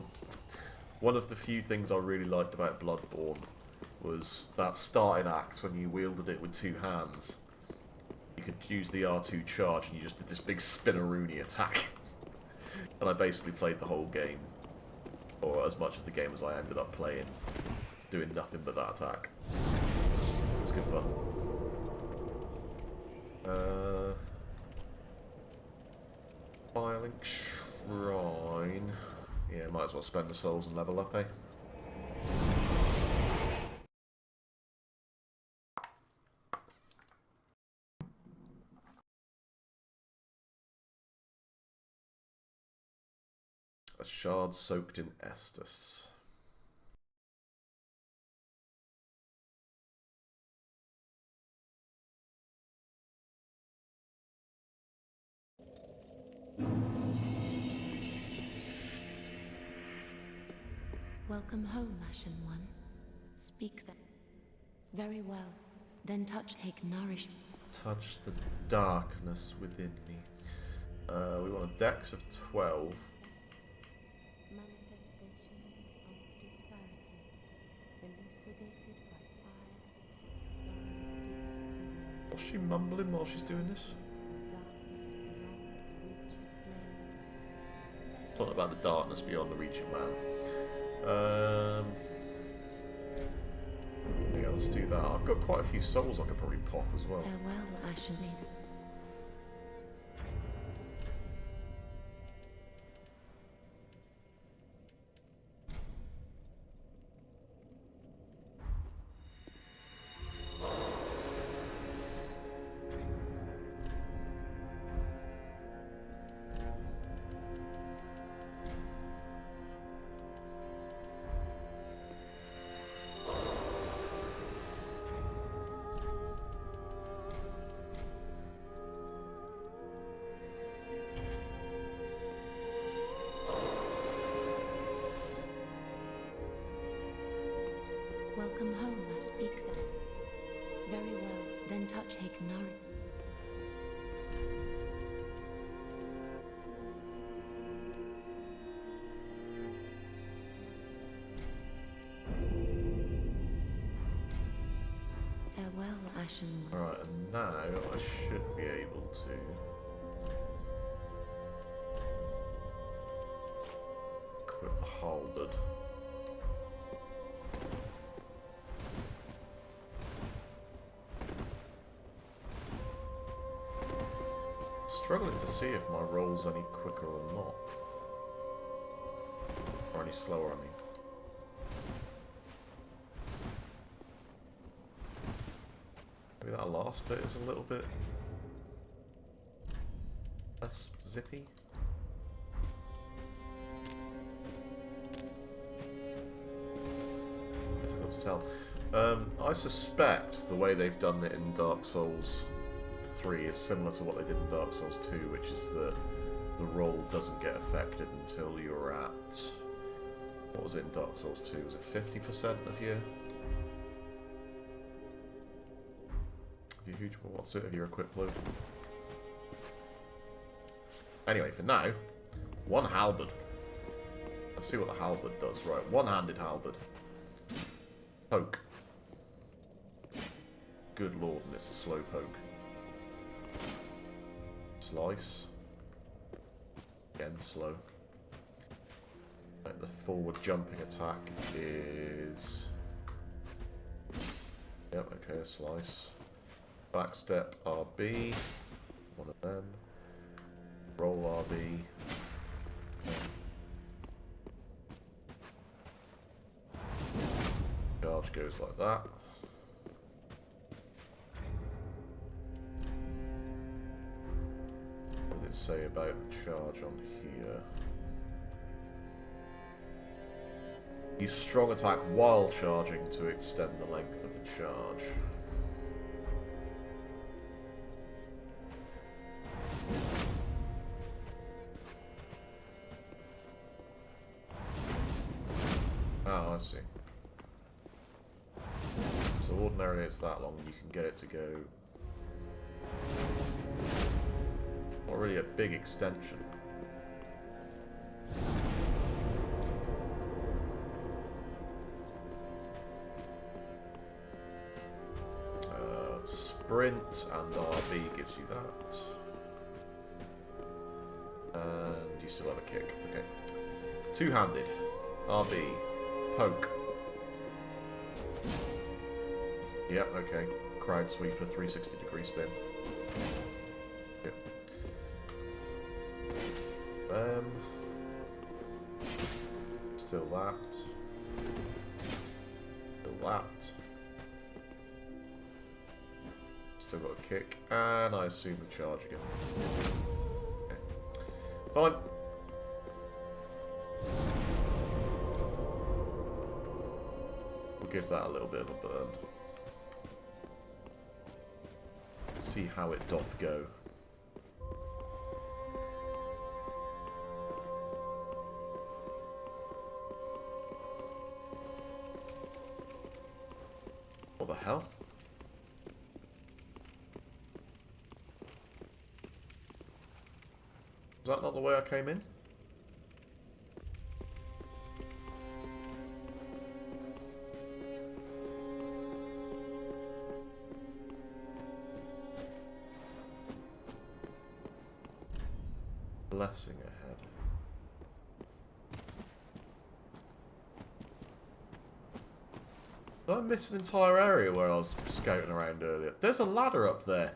one of the few things I really liked about Bloodborne was that starting act when you wielded it with two hands. You could use the R2 charge and you just did this big spinneroonie attack. And I basically played the whole game, or as much of the game as I ended up playing, doing nothing but that attack. It was good fun. Firelink Shrine. Yeah, might as well spend the souls and level up, eh? A shard soaked in Estus. Welcome home, Ashen One. Speak then. Very well. Then take nourishment. Touch the darkness within me. We want a dex of 12. Manifestations of disparity, elucidated by fire. What's she mumbling while she's doing this? Talking about the darkness beyond the reach of man. Yeah, let's do that. I've got quite a few souls I could probably pop as well. Farewell, Ashen Maiden. Welcome home, I speak then. Very well, then take nourishment. Farewell, Ashen One. Alright, and now I should be able to equip the halberd. Struggling to see if my roll's any quicker or not. Or any slower, I mean. Maybe that last bit is a little bit less zippy. Difficult to tell. I suspect the way they've done it in Dark Souls 3 is similar to what they did in Dark Souls 2, which is that the roll doesn't get affected until you're at... What was it in Dark Souls 2? Was it 50% of your... Huge, what's it of your equip load? Anyway, for now, one halberd. Let's see what the halberd does. Right, one-handed halberd. Poke. Good lord, and it's a slow poke. Slice. Again, slow. Right, the forward jumping attack is... Yep, okay, a slice. Backstep RB, one of them. Roll RB. Charge goes like that. What does it say about the charge on here? Use strong attack while charging to extend the length of the charge. Oh, I see. So ordinarily it's that long, you can get it to go... Not really a big extension. Sprint and RB gives you that. And you still have a kick. Okay. Two-handed. RB. Poke. Yep, okay. Crowd sweeper, 360-degree spin. Yep. Still that. Still that. Still got a kick. And I assume the charge again. Okay. Fine. We'll give that a little bit of a burn. See how it doth go. What the hell? Is that not the way I came in? Blessing ahead. Did I miss an entire area where I was scouting around earlier? There's a ladder up there.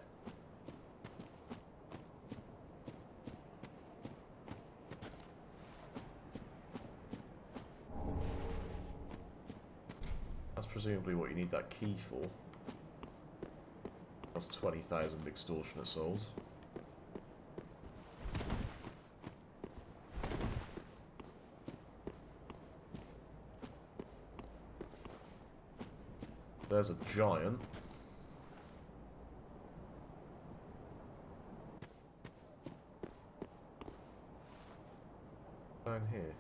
That's presumably what you need that key for. That's 20,000 extortionate souls. There's a giant. Down here.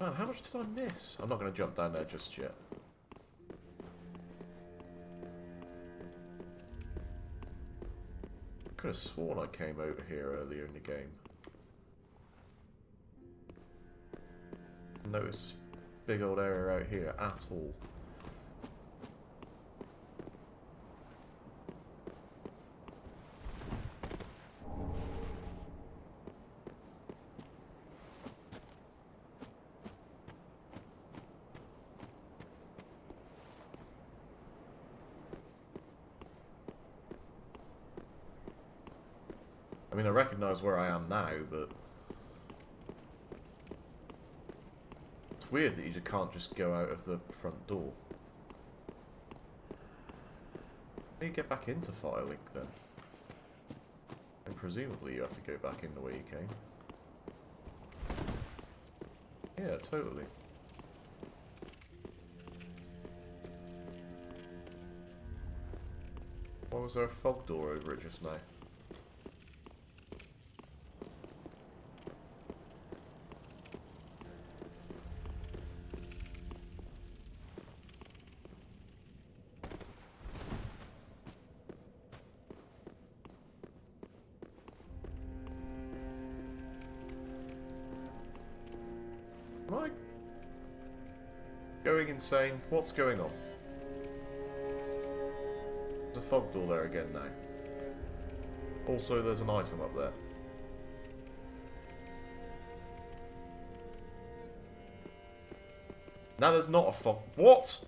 Man, how much did I miss? I'm not going to jump down there just yet. I could have sworn I came over here earlier in the game. Notice this big old area out here at all. I mean, I recognise where I am now, but it's weird that you just can't just go out of the front door. How do you get back into Firelink then? And presumably you have to go back in the way you came. Yeah, totally. Why was there a fog door over it just now? Am I going insane? What's going on? There's a fog door there again now. Also, there's an item up there. Now there's not a fog. What?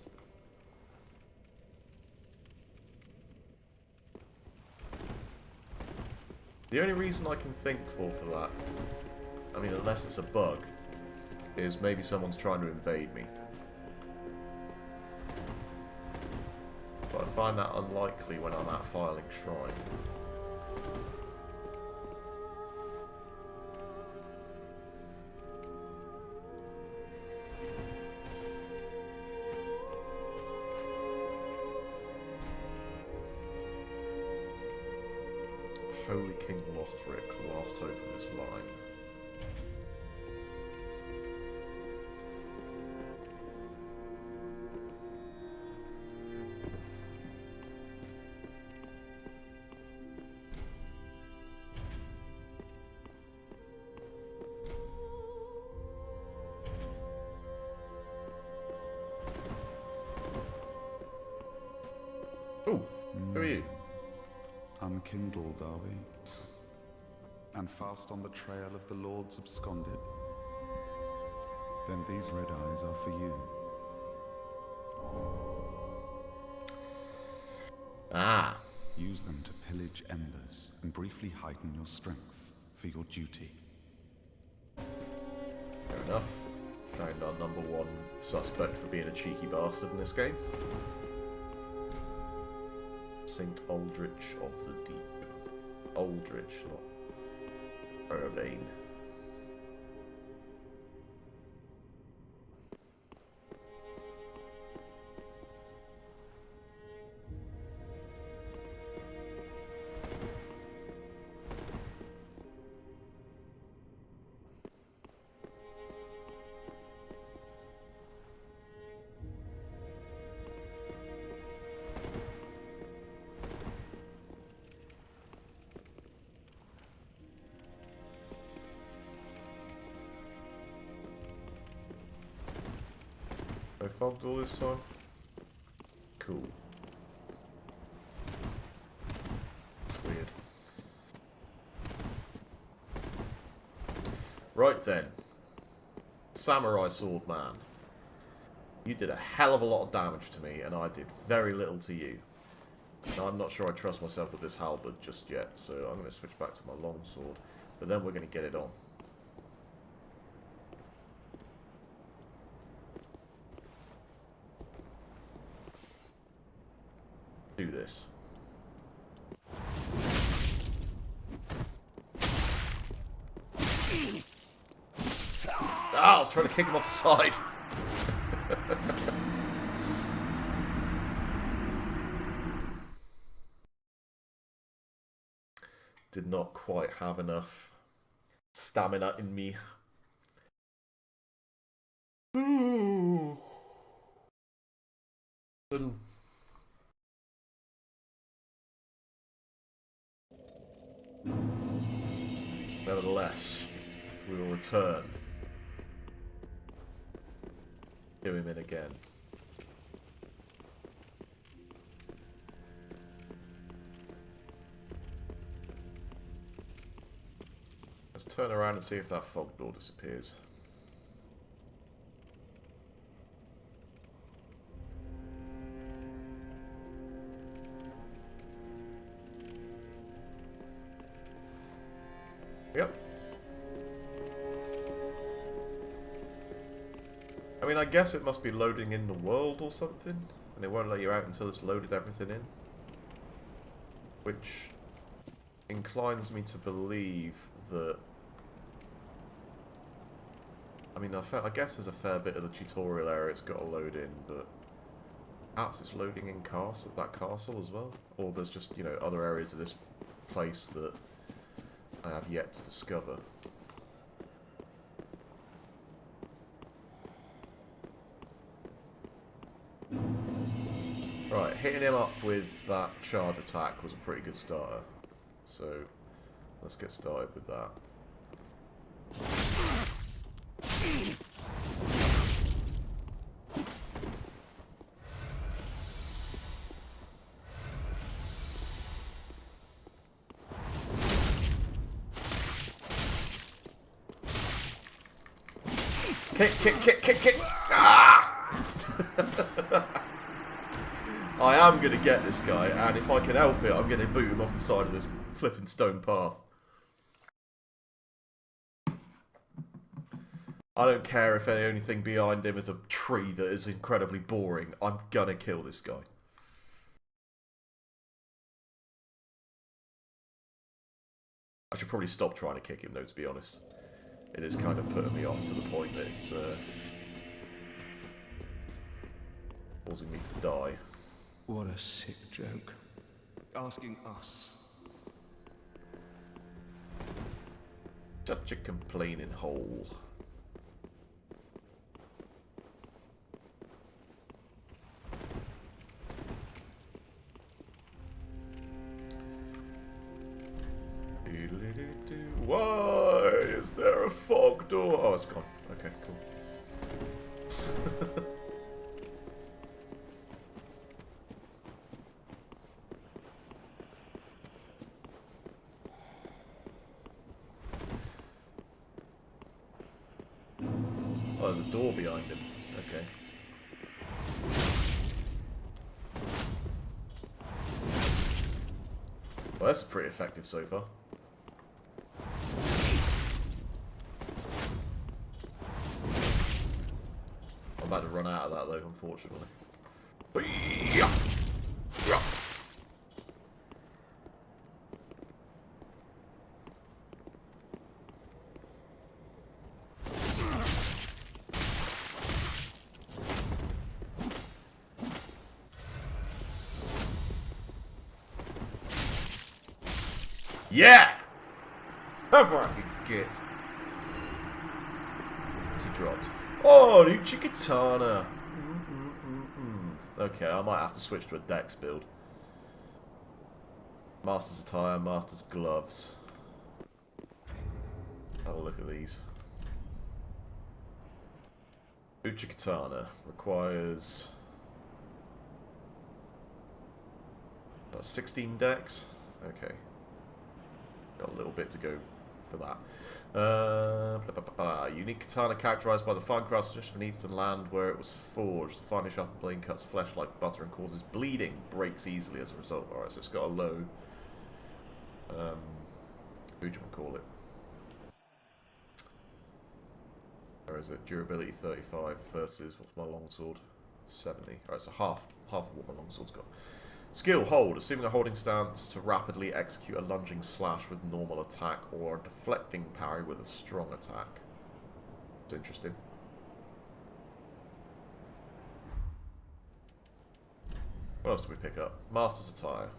The only reason I can think for that, I mean, unless it's a bug, is maybe someone's trying to invade me. But I find that unlikely when I'm at Firelink Shrine. Holy King Lothric, last hope of this line. Oh, who are you? Unkindled, are we? And fast on the trail of the Lords absconded? Then these red eyes are for you. Ah. Use them to pillage embers and briefly heighten your strength for your duty. Fair enough. Found our #1 suspect for being a cheeky bastard in this game. Saint Aldrich of the Deep. Aldrich, not Urbane. fog door this time? Cool. It's weird. Right then. Samurai Sword Man. You did a hell of a lot of damage to me, and I did very little to you. Now, I'm not sure I trust myself with this halberd just yet, so I'm going to switch back to my longsword. But then we're going to get it on. Do this. Ah, I was trying to kick him off the side. Did not quite have enough stamina in me. Ooh. Nevertheless, we will return. Do him in again. Let's turn around and see if that fog door disappears. Yep. I mean, I guess it must be loading in the world or something, and it won't let you out until it's loaded everything in. Which inclines me to believe that... I mean, I guess there's a fair bit of the tutorial area it's got to load in, but perhaps it's loading in that castle as well? Or there's just, you know, other areas of this place that I have yet to discover. Right, hitting him up with that charge attack was a pretty good starter. So, let's get started with that. Kick! Ah! I am going to get this guy, and if I can help it, I'm going to boot him off the side of this flipping stone path. I don't care if the only thing behind him is a tree that is incredibly boring. I'm going to kill this guy. I should probably stop trying to kick him, though, to be honest. It is kind of putting me off to the point that it's causing me to die. What a sick joke. Asking us. Such a complaining hole. Why is there a fog door? Oh, it's gone. Okay, cool. Oh, there's a door behind him. Okay. Well, that's pretty effective so far. I'm about to run out of that though, unfortunately. Yeah! Whatever I could get. He dropped. Oh, Uchikatana. Okay, I might have to switch to a dex build. Master's attire, master's gloves. Have a look at these. Uchikatana requires about 16 decks. Okay. Got a little bit to go for that. Unique katana characterized by the fine craftsmanship of an eastern land where it was forged. The finely sharpened blade cuts flesh like butter and causes bleeding. Breaks easily as a result. Alright, so it's got a low... what do you call it? Or is it durability 35 versus, what's my longsword? 70. Alright, so half of what my longsword's got. Skill, hold. Assuming a holding stance to rapidly execute a lunging slash with normal attack or a deflecting parry with a strong attack. It's interesting. What else do we pick up? Master's attire.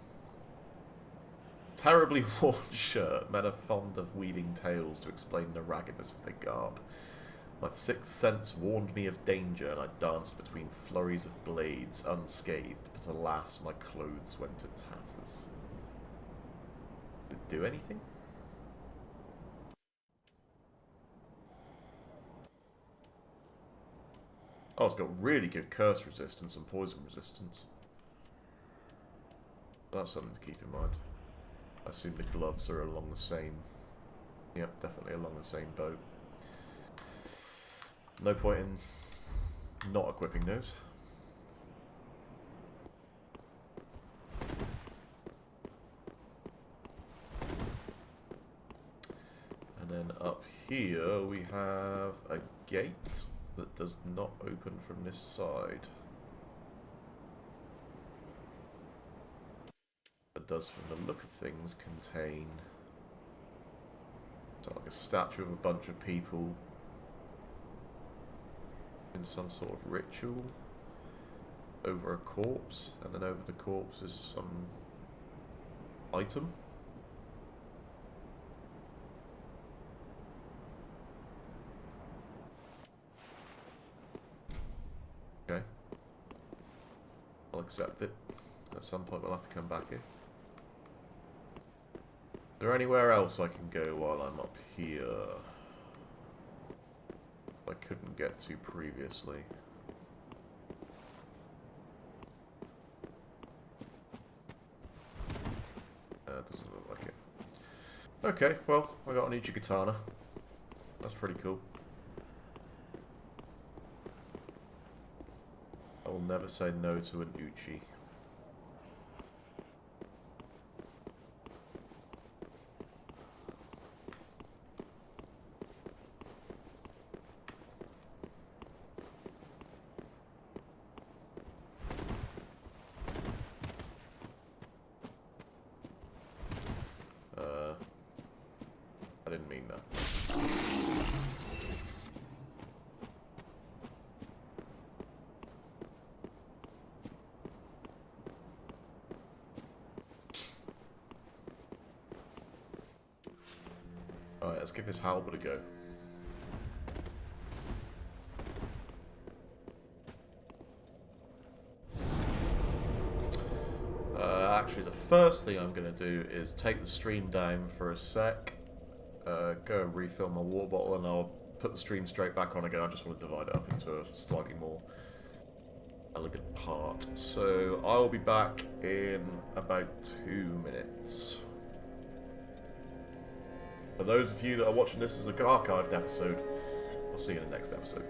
Terribly worn shirt. Men are fond of weaving tales to explain the raggedness of their garb. My sixth sense warned me of danger, and I danced between flurries of blades, unscathed, but alas, my clothes went to tatters. Did it do anything? Oh, it's got really good curse resistance and poison resistance. That's something to keep in mind. I assume the gloves are along the same... Yep, definitely along the same boat. No point in not equipping those. And then up here we have a gate that does not open from this side. It does, from the look of things, contain... It's like a statue of a bunch of people in some sort of ritual over a corpse, and then over the corpse is some item. Okay. I'll accept it. At some point we'll have to come back here. Is there anywhere else I can go while I'm up here? I couldn't get to previously. Doesn't look like it. Okay, well, I got an Uchikatana. That's pretty cool. I will never say no to an Uchi. I didn't mean that. Alright, let's give this halberd a go. Actually, the first thing I'm going to do is take the stream down for a sec. Go and refill my water bottle, and I'll put the stream straight back on again. I just want to divide it up into a slightly more elegant part. So I will be back in about 2 minutes. For those of you that are watching this as an archived episode, I'll see you in the next episode.